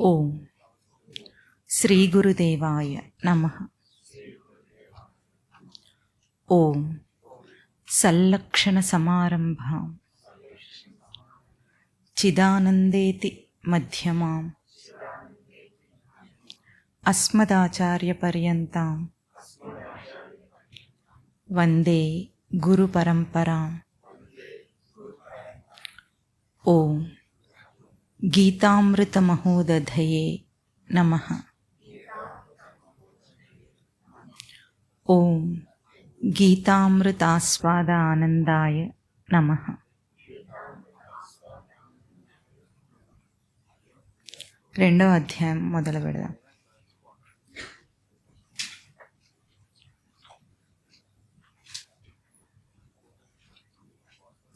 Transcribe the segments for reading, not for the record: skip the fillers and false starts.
ఓం శ్రీ గురుదేవాయ నమః. ఓం సల్లక్షణ సమారంభాం చిదానందేతి మధ్యమాం అస్మదాచార్య పర్యంతాం వందే గురు పరంపరాం. ఓం గీతామృత మహోదధయే నమః. ఓం గీతామృతాస్వాద ఆనందాయ నమః. రెండవ అధ్యాయం మొదలు పెడదాం.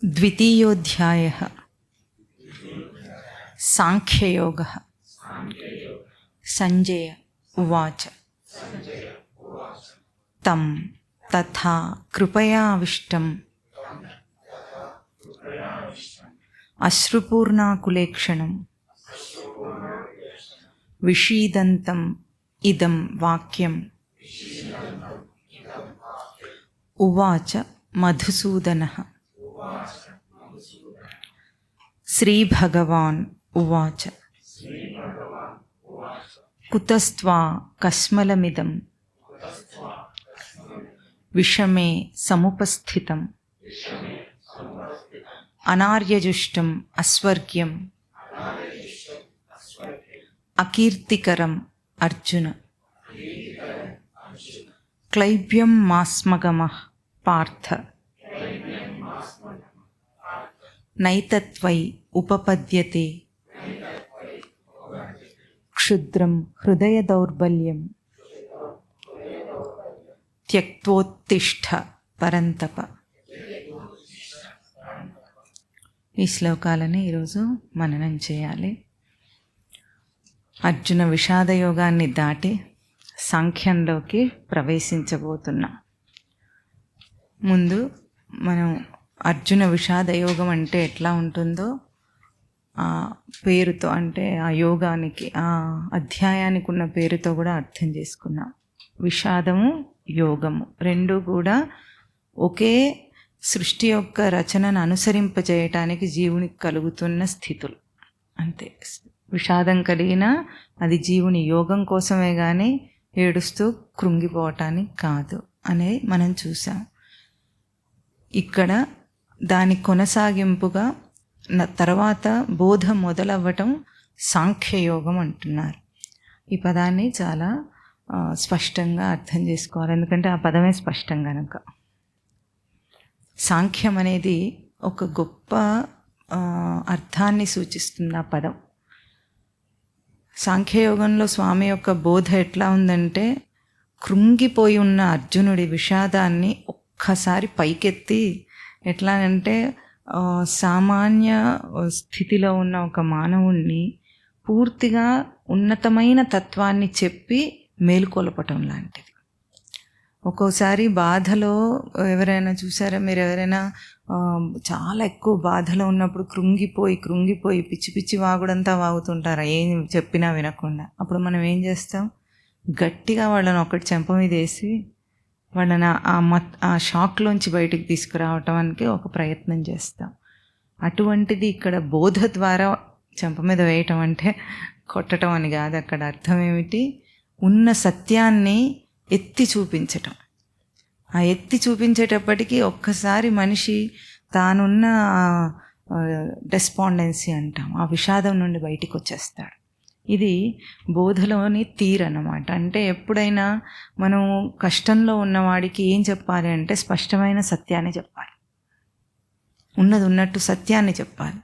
ద్వితీయోధ్యాయః సాంఖ్యయోగః. సంజయ ఉవాచ తం తథా కృపయావిష్టం అశ్రుపూర్ణాకులేక్షణం విషీదంతం ఇదం వాక్యం ఉవాచ మధుసూదనః. శ్రీభగవాన్ ఉవాచ కుతస్త్వా కస్మలమిదం విషమే సముపస్థితం అనార్యజుష్టం అస్వర్గ్యం అకీర్తికరం అర్జున. క్లైబ్యం మాస్మగమః పార్థ నైతత్వై ఉపపద్యతే క్షుద్రం హృదయ దౌర్బల్యం త్యక్తోత్తిష్ఠ పరంతప. ఈ శ్లోకాలని ఈరోజు మననం చేయాలి. అర్జున విషాదయోగాన్ని దాటి సాంఖ్యంలోకి ప్రవేశించబోతున్నాం. ముందు మనం అర్జున విషాదయోగం అంటే ఎట్లా ఉంటుందో ఆ పేరుతో, అంటే ఆ యోగానికి, ఆ అధ్యాయానికి ఉన్న పేరుతో కూడా అర్థం చేసుకున్నాం. విషాదము యోగము రెండు కూడా ఒకే సృష్టి యొక్క రచనను అనుసరింపజేయటానికి జీవునికి కలుగుతున్న స్థితులు అంతే. విషాదం కలిగినా అది జీవుని యోగం కోసమే కానీ ఏడుస్తూ కృంగిపోవటానికి కాదు అనేది మనం చూసాం. ఇక్కడ దాని కొనసాగింపుగా తర్వాత బోధ మొదలవ్వటం సాంఖ్యయోగం అంటున్నారు. ఈ పదాన్ని చాలా స్పష్టంగా అర్థం చేసుకోవాలి, ఎందుకంటే ఆ పదమే స్పష్టం కనుక. సాంఖ్యం అనేది ఒక గొప్ప అర్థాన్ని సూచిస్తుంది ఆ పదం. సాంఖ్యయోగంలో స్వామి యొక్క బోధ ఎట్లా ఉందంటే, కృంగిపోయి ఉన్న అర్జునుడి విషాదాన్ని ఒక్కసారి పైకెత్తి, ఎట్లా అంటే సామాన్య స్థితిలో ఉన్న ఒక మానవుణ్ణి పూర్తిగా ఉన్నతమైన తత్వాన్ని చెప్పి మేలుకొలపటం లాంటిది. ఒక్కోసారి బాధలో ఎవరైనా చూసారా మీరు? ఎవరైనా చాలా ఎక్కువ బాధలో ఉన్నప్పుడు కృంగిపోయి పిచ్చి పిచ్చి వాగుడంతా వాగుతుంటారా, ఏం చెప్పినా వినకుండా? అప్పుడు మనం ఏం చేస్తాం? గట్టిగా వాళ్ళని ఒకటి చెంప మీద వేసి వాళ్ళని ఆ షాక్లోంచి బయటికి తీసుకురావటానికి ఒక ప్రయత్నం చేస్తాం. అటువంటిది ఇక్కడ బోధ ద్వారా చెంప మీద వేయటం అంటే కొట్టడం అని కాదు. అక్కడ అర్థం ఏమిటి? ఉన్న సత్యాన్ని ఎత్తి చూపించటం. ఆ ఎత్తి చూపించేటప్పటికీ ఒక్కసారి మనిషి తానున్న డెస్పాండెన్సీ అంటాం, ఆ విషాదం నుండి బయటికి వచ్చేస్తాడు. ఇది బోధలోని తీరు అన్నమాట. అంటే ఎప్పుడైనా మనం కష్టంలో ఉన్నవాడికి ఏం చెప్పాలి అంటే స్పష్టమైన సత్యాన్ని చెప్పాలి, ఉన్నది ఉన్నట్టు సత్యాన్ని చెప్పాలి.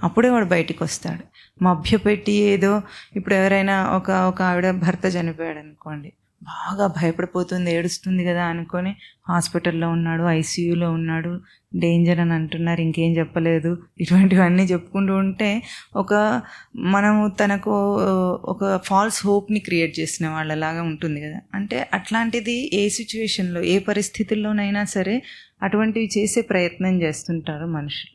అప్పుడే వాడు బయటికి వస్తాడు. మభ్యపెట్టి ఏదో, ఇప్పుడు ఎవరైనా ఒక ఆవిడ భర్త చనిపోయాడు అనుకోండి, బాగా భయపడిపోతుంది, ఏడుస్తుంది కదా అనుకొని హాస్పిటల్లో ఉన్నాడు, ఐసీయూలో ఉన్నాడు, డేంజర్ అని అంటున్నారు, ఇంకేం చెప్పలేదు, ఇటువంటివన్నీ చెప్పుకుంటూ ఉంటే మనము తనకు ఒక ఫాల్స్ హోప్ని క్రియేట్ చేసిన వాళ్ళలాగా ఉంటుంది కదా. అంటే అట్లాంటిది ఏ సిచ్యువేషన్లో, ఏ పరిస్థితుల్లోనైనా సరే అటువంటివి చేసే ప్రయత్నం చేస్తుంటారు మనుషులు.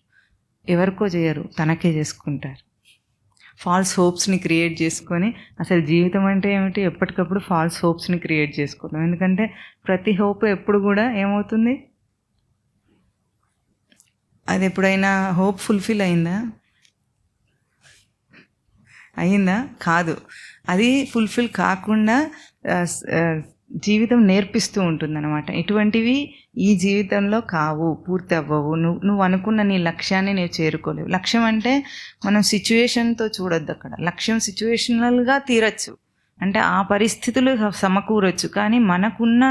ఎవరికో చేయరు, తనకే చేసుకుంటారు. ఫాల్స్ హోప్స్ని క్రియేట్ చేసుకొని, అసలు జీవితం అంటే ఏమిటి, ఎప్పటికప్పుడు ఫాల్స్ హోప్స్ని క్రియేట్ చేసుకోవడం. ఎందుకంటే ప్రతి హోప్ ఎప్పుడు కూడా ఏమవుతుంది, అది ఎప్పుడైనా హోప్ ఫుల్ఫిల్ అయిందా? అయిందా? కాదు. అది ఫుల్ఫిల్ కాకుండా జీవితం నేర్పిస్తూ ఉంటుందన్నమాట. ఇటువంటివి ఈ జీవితంలో కావు, పూర్తి అవ్వవు, నువ్వు అనుకున్న నీ లక్ష్యాన్ని నువ్వు చేరుకోలేవు. లక్ష్యం అంటే మనం సిచ్యువేషన్తో చూడొద్దు. అక్కడ లక్ష్యం సిచ్యువేషనల్గా తీరచ్చు, అంటే ఆ పరిస్థితులు సమకూరొచ్చు, కానీ మనకున్న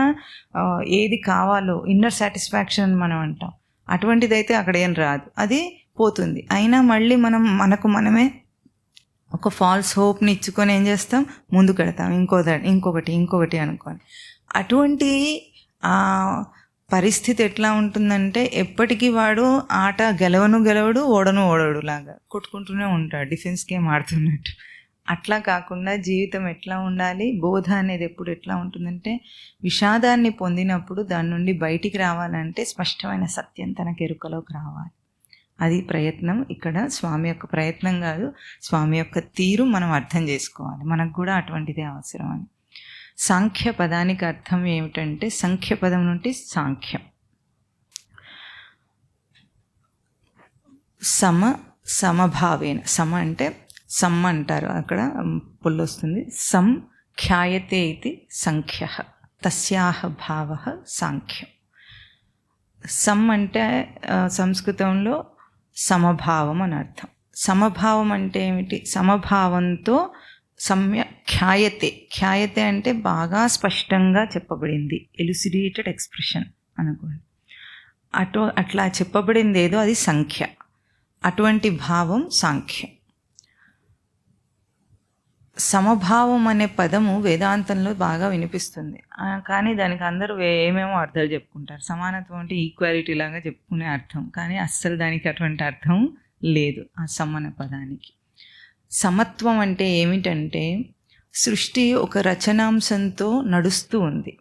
ఏది కావాలో ఇన్నర్ సాటిస్ఫాక్షన్ మనం అంటాం, అటువంటిదైతే అక్కడ ఏం రాదు, అది పోతుంది. అయినా మళ్ళీ మనకు మనమే ఒక ఫాల్స్ హోప్ని ఇచ్చుకొని ఏం చేస్తాం, ముందుకెడతాం, ఇంకొకటి అనుకొని. అటువంటి పరిస్థితి ఎట్లా ఉంటుందంటే ఎప్పటికీ వాడు ఆట గెలవడు, ఓడడు లాగా కొట్టుకుంటూనే ఉంటాడు, డిఫెన్స్ గేమ్ ఆడుతున్నట్టు. అట్లా కాకుండా జీవితం ఎట్లా ఉండాలి, బోధ అనేది ఎప్పుడు ఎట్లా ఉంటుందంటే, విషాదాన్ని పొందినప్పుడు దాని నుండి బయటికి రావాలంటే స్పష్టమైన సత్యం తనకు ఎరుకలోకి రావాలి. అది ప్రయత్నం. ఇక్కడ స్వామి యొక్క ప్రయత్నం కాదు, స్వామి యొక్క తీరు మనం అర్థం చేసుకోవాలి. మనకు కూడా అటువంటిదే అవసరం అని. సాంఖ్య పదానికి అర్థం ఏమిటంటే, సంఖ్య పదం నుండి సాంఖ్యం. సమభావేన, సమ అంటే సమ్ అంటారు, అక్కడ పుల్లొస్తుంది. సం ఖ్యాయతే ఇది సంఖ్య, తస్యాహ భావ సాంఖ్యం. సమ్ అంటే సంస్కృతంలో సమభావం అని అర్థం. సమభావం అంటే ఏమిటి, సమభావంతో ఖ్యాయతే అంటే బాగా స్పష్టంగా చెప్పబడింది, ఎలుసిడేటెడ్ ఎక్స్ప్రెషన్ అనుకోండి. అట్లా చెప్పబడింది ఏదో అది సంఖ్య, అటువంటి భావం సాంఖ్యం. సమభావం అనే పదము వేదాంతంలో బాగా వినిపిస్తుంది, కానీ దానికి అందరూ ఏమేమో అర్థాలు చెప్పుకుంటారు. సమానత్వం అంటే ఈక్వాలిటీ లాగా చెప్పుకునే అర్థం, కానీ అస్సలు దానికి అటువంటి అర్థం లేదు ఆ సమాన పదానికి. సమత్వం అంటే ఏమిటంటే, సృష్టి ఒక రచనాంశంతో నడుస్తూ ఉంది,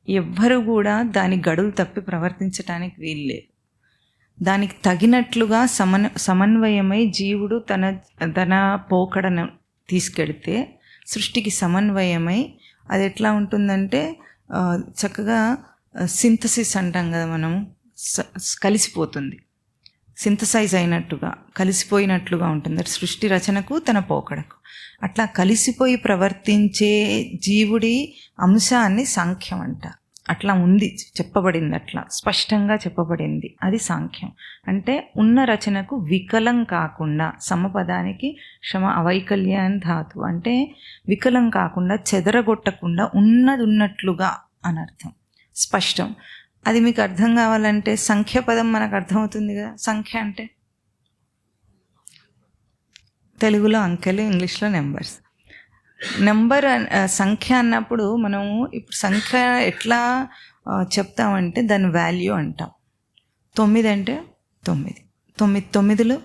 ఎవ్వరు కూడా దాని గడువు తప్పి ప్రవర్తించడానికి వీల్లేదు. దానికి తగినట్లుగా సమన్వయమై జీవుడు తన పోకడను తీసుకెడితే సృష్టికి సమన్వయమై అది ఎట్లా ఉంటుందంటే, చక్కగా సింథసిస్ అంటాం కదా మనము, కలిసిపోతుంది, సింథసైజ్ అయినట్టుగా కలిసిపోయినట్లుగా ఉంటుంది సృష్టి రచనకు తన పోకడకు. అట్లా కలిసిపోయి ప్రవర్తించే జీవుడి అంశాన్ని సాంఖ్యం అంటారు. అట్లా ఉంది, చెప్పబడింది, అట్లా స్పష్టంగా చెప్పబడింది, అది సాంఖ్యం. అంటే ఉన్న రచనకు వికలం కాకుండా, సమపదానికి అవైకల్య అని ధాతు, అంటే వికలం కాకుండా చెదరగొట్టకుండా ఉన్నది ఉన్నట్లుగా అని అర్థం, స్పష్టం. అది మీకు అర్థం కావాలంటే సంఖ్య పదం మనకు అర్థమవుతుంది కదా. సంఖ్య అంటే తెలుగులో అంకెలు, ఇంగ్లీష్లో నెంబర్స్. సంఖ్య అన్నప్పుడు మనము ఇప్పుడు సంఖ్య ఎట్లా చెప్తామంటే దాని వాల్యూ అంటాం. 9 అంటే 9, 9 9లు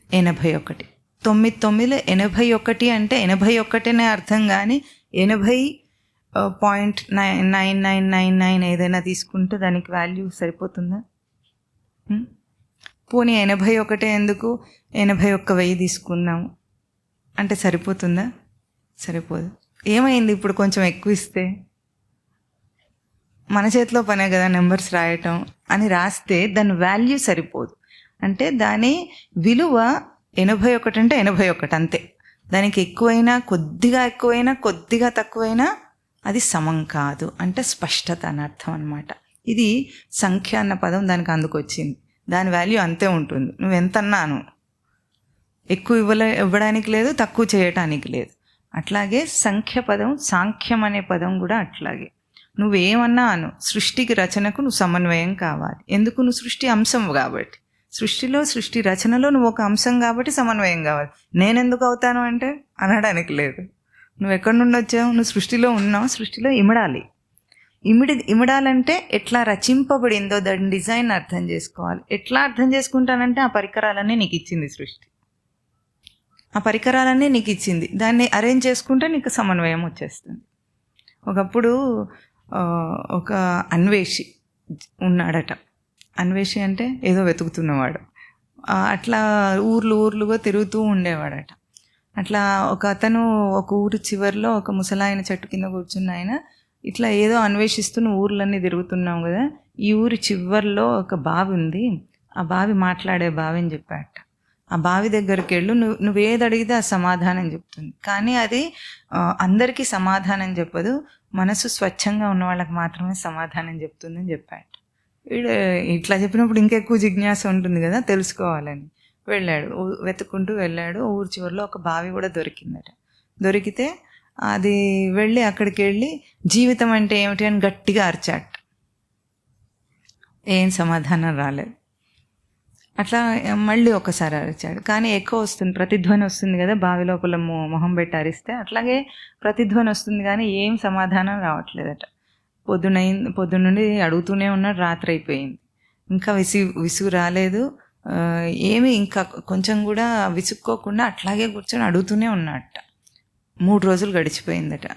81, 9 9లు 81 అంటే 81 అర్థం, కానీ 80.9999 ఏదైనా తీసుకుంటే దానికి వాల్యూ సరిపోతుందా? పోనీ 81 ఎందుకు 81,000 తీసుకుందాము అంటే సరిపోతుందా? సరిపోదు. ఏమైంది ఇప్పుడు కొంచెం ఎక్కువ ఇస్తే? మన చేతిలో పనే కదా నెంబర్స్ రాయటం, అని రాస్తే దాని వాల్యూ సరిపోదు. అంటే దాని విలువ 81 అంటే 81 అంతే. దానికి ఎక్కువైనా, కొద్దిగా ఎక్కువైనా, కొద్దిగా తక్కువైనా అది సమం కాదు, అంటే స్పష్టత అని అర్థం అనమాట. ఇది సంఖ్య అన్న పదం దానికి అందుకొచ్చింది, దాని వాల్యూ అంతే ఉంటుంది. నువ్వెంతన్నాను ఎక్కువ ఇవ్వడానికి లేదు, తక్కువ చేయటానికి లేదు. అట్లాగే సంఖ్య పదం, సాంఖ్యం అనే పదం కూడా అట్లాగే. నువ్వేమన్నా అను, సృష్టికి రచనకు నువ్వు సమన్వయం కావాలి. ఎందుకు? నువ్వు సృష్టి అంశం కాబట్టి, సృష్టి రచనలో నువ్వు ఒక అంశం కాబట్టి సమన్వయం కావాలి. నేనెందుకు అవుతాను అంటే అనడానికి లేదు. నువ్వు ఎక్కడి నుండి వచ్చావు? నువ్వు సృష్టిలో ఉన్నావు, సృష్టిలో ఇమడాలి. ఇమడాలంటే ఎట్లా రచింపబడిందో దాని డిజైన్ అర్థం చేసుకోవాలి. ఎట్లా అర్థం చేసుకుంటానంటే ఆ పరికరాలన్నీ నీకు ఇచ్చింది సృష్టి, ఆ పరికరాలన్నీ నీకు ఇచ్చింది, దాన్ని అరేంజ్ చేసుకుంటే నీకు సమన్వయం వచ్చేస్తుంది. ఒకప్పుడు ఒక అన్వేషి ఉన్నాడట. అన్వేషి అంటే ఏదో వెతుకుతున్నవాడు. అట్లా ఊర్లుగా తిరుగుతూ ఉండేవాడట. అట్లా ఒక అతను ఒక ఊరు చివరిలో ఒక ముసలాయన చెట్టు కింద కూర్చున్న ఆయన ఇట్లా ఏదో అన్వేషిస్తున్న ఊర్లన్నీ తిరుగుతున్నాం కదా, ఈ ఊరి చివరిలో ఒక బావి ఉంది, ఆ బావి మాట్లాడే బావి అని చెప్పాట. ఆ బావి దగ్గరికి వెళ్ళు, నువ్వేది అడిగితే ఆ సమాధానం చెప్తుంది. కానీ అది అందరికీ సమాధానం చెప్పదు, మనసు స్వచ్ఛంగా ఉన్న వాళ్ళకి మాత్రమే సమాధానం చెప్తుంది అని చెప్పాట. వీడు ఇట్లా చెప్పినప్పుడు ఇంకెక్కువ జిజ్ఞాస ఉంటుంది కదా తెలుసుకోవాలని. వెళ్ళాడు, వెతుక్కుంటూ వెళ్ళాడు. ఊరి చివరిలో ఒక బావి కూడా దొరికిందట. దొరికితే అది వెళ్ళి అక్కడికి వెళ్ళి జీవితం అంటే ఏమిటి అని గట్టిగా అరిచాట. ఏం సమాధానం రాలేదు. అట్లా మళ్ళీ ఒకసారి అరిచాడు, కానీ ఎక్కువ వస్తుంది, ప్రతిధ్వని వస్తుంది కదా, బావి లోపల మొహం పెట్టి అరిస్తే అట్లాగే ప్రతిధ్వని వస్తుంది, కానీ ఏం సమాధానం రావట్లేదట. పొద్దున్నుండి అడుగుతూనే ఉన్నాడు, రాత్రి అయిపోయింది, ఇంకా విసుగు రాలేదు. ఏమి ఇంకా కొంచెం కూడా విసుక్కోకుండా అట్లాగే కూర్చొని అడుగుతూనే ఉన్నట్ట. 3 రోజులు గడిచిపోయిందట.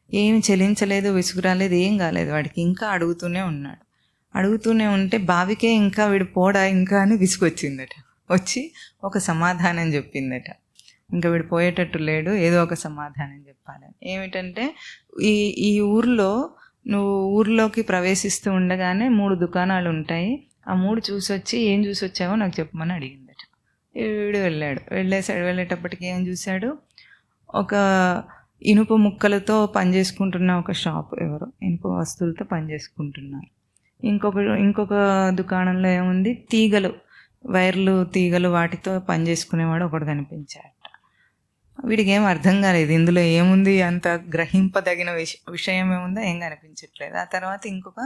ఏమి చెలించలేదు, విసుగు రాలేదు, ఏం కాలేదు వాడికి. ఇంకా అడుగుతూనే ఉన్నాడు. అడుగుతూనే ఉంటే బావికే ఇంకా వీడు పోడా ఇంకా అని విసుగొచ్చిందట. వచ్చి ఒక సమాధానం చెప్పిందట. ఇంకా వీడు పోయేటట్టు లేడు, ఏదో ఒక సమాధానం చెప్పాలని. ఏమిటంటే ఈ ఊర్లో నువ్వు ఊర్లోకి ప్రవేశిస్తూ ఉండగానే 3 దుకాణాలు ఉంటాయి, ఆ 3 చూసొచ్చి ఏం చూసొచ్చావో నాకు చెప్పమని అడిగిందట. వీడు వెళ్ళేటప్పటికి ఏం చూశాడు, ఒక ఇనుప ముక్కలతో పనిచేసుకుంటున్న ఒక షాప్, ఎవరో ఇనుప వస్తువులతో పనిచేసుకుంటున్నారు. ఇంకొక దుకాణంలో ఏముంది, వైర్లు తీగలు వాటితో పనిచేసుకునేవాడు ఒకడు కనిపించాడట. వీడికి ఏం అర్థం కాలేదు, ఇందులో ఏముంది, అంత గ్రహింపదగిన విషయం ఏముందో ఏం కనిపించట్లేదు. ఆ తర్వాత ఇంకొక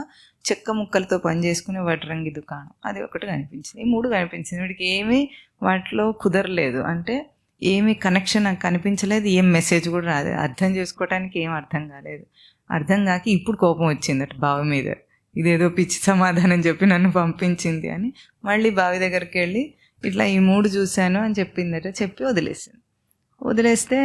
చెక్క ముక్కలతో పనిచేసుకునే వడ్రంగి దుకాణం, అది ఒకటి కనిపించింది. ఈ 3 కనిపించింది. వీడికి ఏమీ వాటిలో కుదరలేదు, అంటే ఏమీ కనెక్షన్ నాకు కనిపించలేదు, ఏం మెసేజ్ కూడా రాలేదు, అర్థం చేసుకోవడానికి ఏం అర్థం కాలేదు. అర్థం కాక ఇప్పుడు కోపం వచ్చిందట బావి మీద, ఇదేదో పిచ్చి సమాధానం చెప్పి నన్ను పంపించింది అని. మళ్ళీ బావి దగ్గరికి వెళ్ళి ఇట్లా ఈ 3 చూశాను అని చెప్పిందట. చెప్పి వదిలేస్తే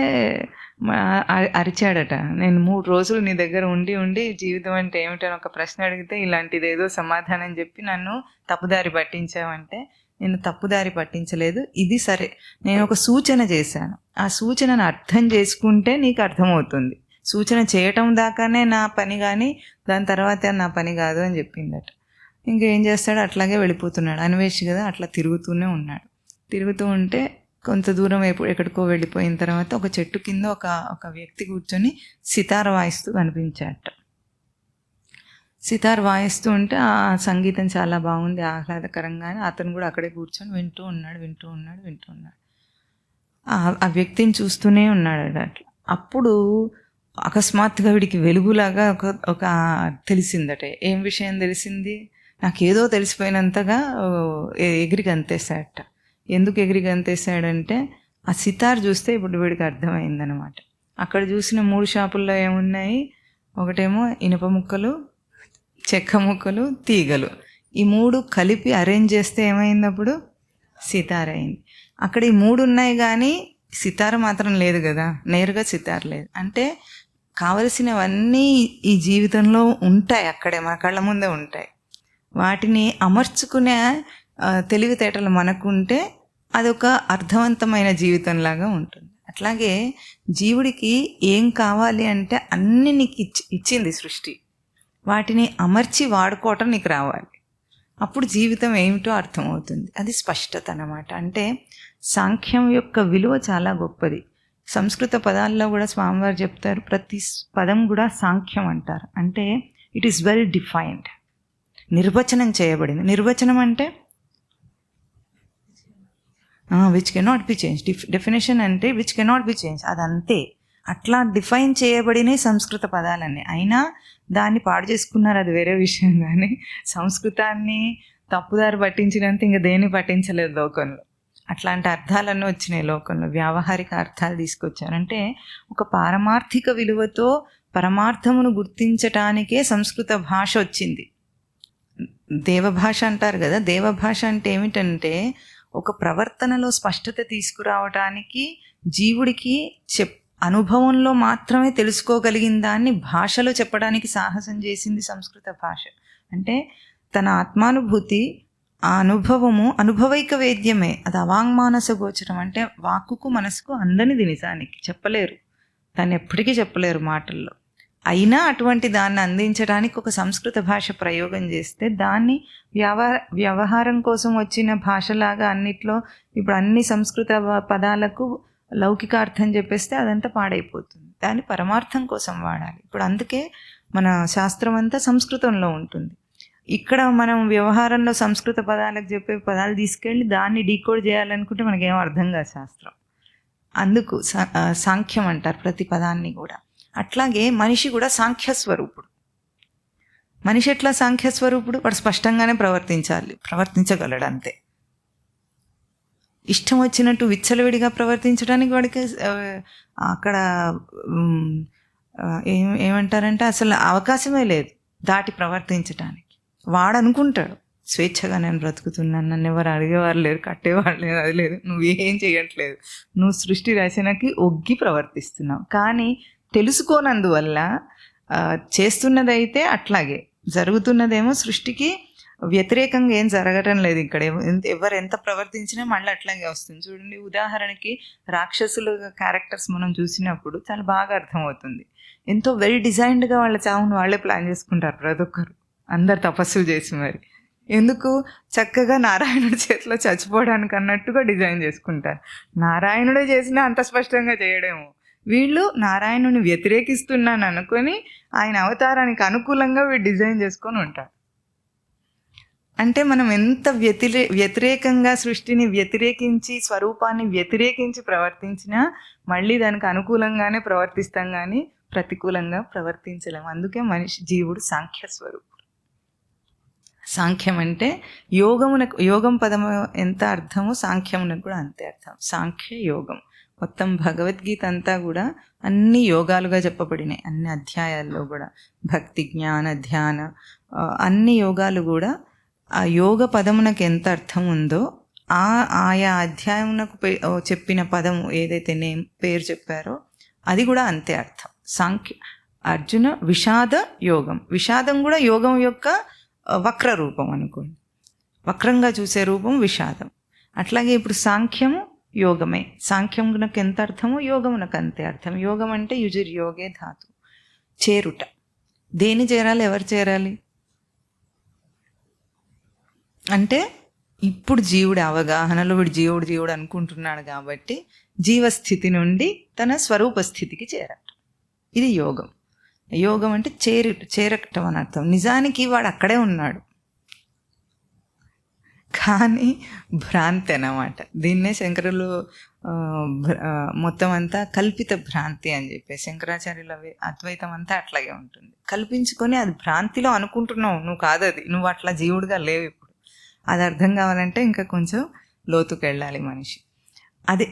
అరిచాడట, నేను 3 రోజులు నీ దగ్గర ఉండి జీవితం అంటే ఏమిటని ఒక ప్రశ్న అడిగితే ఇలాంటిది ఏదో సమాధానం చెప్పి నన్ను తప్పుదారి పట్టించావంటే, నేను తప్పుదారి పట్టించలేదు, ఇది సరే, నేను ఒక సూచన చేశాను, ఆ సూచనను అర్థం చేసుకుంటే నీకు అర్థమవుతుంది, సూచన చేయటం దాకానే నా పని, కానీ దాని తర్వాత నా పని కాదు అని చెప్పిందట. ఇంకేం చేస్తాడు, అట్లాగే వెళ్ళిపోతున్నాడు. అన్వేషి కదా, అట్లా తిరుగుతూనే ఉన్నాడు. తిరుగుతూ ఉంటే కొంత దూరం ఎక్కడికో వెళ్ళిపోయిన తర్వాత ఒక చెట్టు కింద ఒక వ్యక్తి కూర్చొని సితార్ వాయిస్తూ కనిపించాట. సితార్ వాయిస్తూ ఉంటే ఆ సంగీతం చాలా బాగుంది, ఆహ్లాదకరంగానే. అతను కూడా అక్కడే కూర్చొని వింటూ ఉన్నాడు. ఆ వ్యక్తిని చూస్తూనే ఉన్నాడు అట్లా. అప్పుడు అకస్మాత్తుగా వీడికి వెలుగులాగా ఒక తెలిసిందట. ఏం విషయం తెలిసింది, నాకేదో తెలిసిపోయినంతగా ఎగిరి గంతేశాడట. ఎందుకు ఎగిరి గంతేశాడంటే ఆ సితార్ చూస్తే ఇప్పుడు వీడికి అర్థమైందనమాట. అక్కడ చూసిన 3 షాపుల్లో ఏమున్నాయి, ఒకటేమో ఇనుప ముక్కలు, చెక్క ముక్కలు, తీగలు, ఈ 3 కలిపి అరేంజ్ చేస్తే ఏమైంది, అప్పుడు సితార్ అయింది. అక్కడ ఈ 3 ఉన్నాయి కానీ సితార్ మాత్రం లేదు కదా, నేరుగా సితార్ లేదు. అంటే కావలసినవన్నీ ఈ జీవితంలో ఉంటాయి, అక్కడే మన కళ్ళ ముందే ఉంటాయి. వాటిని అమర్చుకునే తెలివితేటలు మనకుంటే అదొక అర్థవంతమైన జీవితంలాగా ఉంటుంది. అట్లాగే జీవుడికి ఏం కావాలి అంటే అన్ని నీకు ఇచ్చింది సృష్టి, వాటిని అమర్చి వాడుకోవటం నీకు రావాలి. అప్పుడు జీవితం ఏమిటో అర్థమవుతుంది. అది స్పష్టత అన్నమాట. అంటే సాంఖ్యం యొక్క విలువ చాలా గొప్పది. సంస్కృత పదాల్లో కూడా స్వామివారు చెప్తారు, ప్రతి పదం కూడా సాంఖ్యం అంటారు. అంటే ఇట్ ఈస్ వెల్ డిఫైన్డ్, నిర్వచనం చేయబడింది. నిర్వచనం అంటే which cannot be change. Definition అంటే విచ్ కెనాట్ బి చేంజ్, అదంతే. అట్లా డిఫైన్ చేయబడినవి సంస్కృత పదాలన్నీ. అయినా దాన్ని పాడు చేసుకున్నారు, అది వేరే విషయం. కానీ సంస్కృతాన్ని తప్పుదారి పట్టించినంత ఇంకా దేన్ని పట్టించలేదు లోకంలో. అట్లాంటి అర్థాలన్నీ వచ్చినాయి లోకంలో, వ్యావహారిక అర్థాలు తీసుకొచ్చారంటే ఒక పారమార్థిక విలువతో పరమార్థమును గుర్తించటానికే సంస్కృత భాష వచ్చింది. దేవభాష అంటారు కదా, దేవభాష అంటే ఏమిటంటే ఒక ప్రవర్తనలో స్పష్టత తీసుకురావటానికి జీవుడికి అనుభవంలో మాత్రమే తెలుసుకోగలిగిన దాన్ని భాషలో చెప్పడానికి సాహసం చేసింది సంస్కృత భాష. అంటే తన ఆత్మానుభూతి ఆ అనుభవము అనుభవైక వేద్యమే, అది అవాంగ్మానస గోచరం. అంటే వాక్కుకు మనసుకు అందని నిజానికి చెప్పలేరు, దాన్ని ఎప్పటికీ చెప్పలేరు మాటల్లో. అయినా అటువంటి దాన్ని అందించడానికి ఒక సంస్కృత భాష ప్రయోగం చేస్తే దాన్ని వ్యవహారం కోసం వచ్చిన భాషలాగా అన్నిట్లో ఇప్పుడు అన్ని సంస్కృత పదాలకు లౌకికార్థం చెప్పేస్తే అదంతా పాడైపోతుంది. దాన్ని పరమార్థం కోసం వాడాలి. ఇప్పుడు అందుకే మన శాస్త్రం అంతా సంస్కృతంలో ఉంటుంది. ఇక్కడ మనం వ్యవహారంలో సంస్కృత పదాలకు చెప్పే పదాలు తీసుకెళ్ళి దాన్ని డీకోడ్ చేయాలనుకుంటే మనకేం అర్థం కాదు శాస్త్రం. అందుకు సాంఖ్యం అంటారు ప్రతి పదాన్ని కూడా. అట్లాగే మనిషి కూడా సాంఖ్యస్వరూపుడు. మనిషి ఎట్లా సాంఖ్యస్వరూపుడు? వాడు స్పష్టంగానే ప్రవర్తించగలడు అంతే. ఇష్టం వచ్చినట్టు విచ్చలవిడిగా ప్రవర్తించడానికి వాడికి అక్కడ ఏమంటారంటే అసలు అవకాశమే లేదు దాటి ప్రవర్తించడానికి. వాడు అనుకుంటాడు స్వేచ్ఛగా నేను బ్రతుకుతున్నాను, నన్ను ఎవరు అడిగేవారు లేరు, కట్టేవాళ్ళు లేదు, అది లేదు, నువ్వేం చేయట్లేదు, నువ్వు సృష్టి రచనకి ఒగ్గి ప్రవర్తిస్తున్నావు. కానీ తెలుసుకోనందువల్ల చేస్తున్నదైతే అట్లాగే జరుగుతున్నదేమో సృష్టికి వ్యతిరేకంగా ఏం జరగటం లేదు. ఇక్కడ ఎవరు ఎంత ప్రవర్తించినా మళ్ళీ అట్లాగే వస్తుంది. చూడండి, ఉదాహరణకి రాక్షసుల క్యారెక్టర్స్ మనం చూసినప్పుడు చాలా బాగా అర్థమవుతుంది. ఎంతో వెల్ డిజైన్డ్గా వాళ్ళ చావును వాళ్ళే ప్లాన్ చేసుకుంటారు ప్రతి ఒక్కరు, అందరు తపస్సులు చేసి. మరి ఎందుకు? చక్కగా నారాయణుడి చేతిలో చచ్చిపోవడానికి అన్నట్టుగా డిజైన్ చేసుకుంటారు. నారాయణుడే చేసినా అంత స్పష్టంగా చేయడేమో. వీళ్ళు నారాయణుని వ్యతిరేకిస్తున్నాను అనుకొని ఆయన అవతారానికి అనుకూలంగా వీళ్ళు డిజైన్ చేసుకొని ఉంటారు. అంటే మనం ఎంత వ్యతిరేకంగా సృష్టిని వ్యతిరేకించి స్వరూపాన్ని వ్యతిరేకించి ప్రవర్తించినా మళ్ళీ దానికి అనుకూలంగానే ప్రవర్తిస్తాం, కానీ ప్రతికూలంగా ప్రవర్తించలేము. అందుకే జీవుడు సాంఖ్య స్వరూపుడు. సాంఖ్యం అంటే యోగం పదము ఎంత అర్థమో సాంఖ్యమునకు కూడా అంతే అర్థం. సాంఖ్య యోగం మొత్తం భగవద్గీత అంతా కూడా అన్ని యోగాలుగా చెప్పబడినాయి. అన్ని అధ్యాయాల్లో కూడా భక్తి, జ్ఞాన, ధ్యాన అన్ని యోగాలు కూడా ఆ యోగ పదమునకు ఎంత అర్థం ఉందో ఆయా అధ్యాయమునకు చెప్పిన పదము ఏదైతే పేరు చెప్పారో అది కూడా అంతే అర్థం. అర్జున విషాద యోగం, విషాదం కూడా యోగం యొక్క వక్ర రూపం అనుకోండి, వక్రంగా చూసే రూపం విషాదం. అట్లాగే ఇప్పుడు సాంఖ్యము యోగమే. సాంఖ్యమునకు ఎంత అర్థమో యోగమునకు అంతే అర్థం. యోగం అంటే యుజిర్ యోగే ధాతు, చేరుట. దేని చేరాలి? ఎవరు చేరాలి అంటే ఇప్పుడు జీవుడి అవగాహనలో వీడు జీవుడు అనుకుంటున్నాడు కాబట్టి జీవస్థితి నుండి తన స్వరూప స్థితికి చేరటం, ఇది యోగం. యోగం అంటే చేరటం అని అర్థం. నిజానికి వాడు అక్కడే ఉన్నాడు కానీ భ్రాంతి అన్నమాట. దీన్నే శంకరులు మొత్తం అంతా కల్పిత భ్రాంతి అని చెప్పి, శంకరాచార్యుల అద్వైతం అంతా అట్లాగే ఉంటుంది. కల్పించుకొని అది భ్రాంతిలో అనుకుంటున్నావు, నువ్వు కాదది, నువ్వు అట్లా జీవుడుగా లేవు. ఇప్పుడు అది అర్థం కావాలంటే ఇంకా కొంచెం లోతుకు వెళ్ళాలి మనిషి.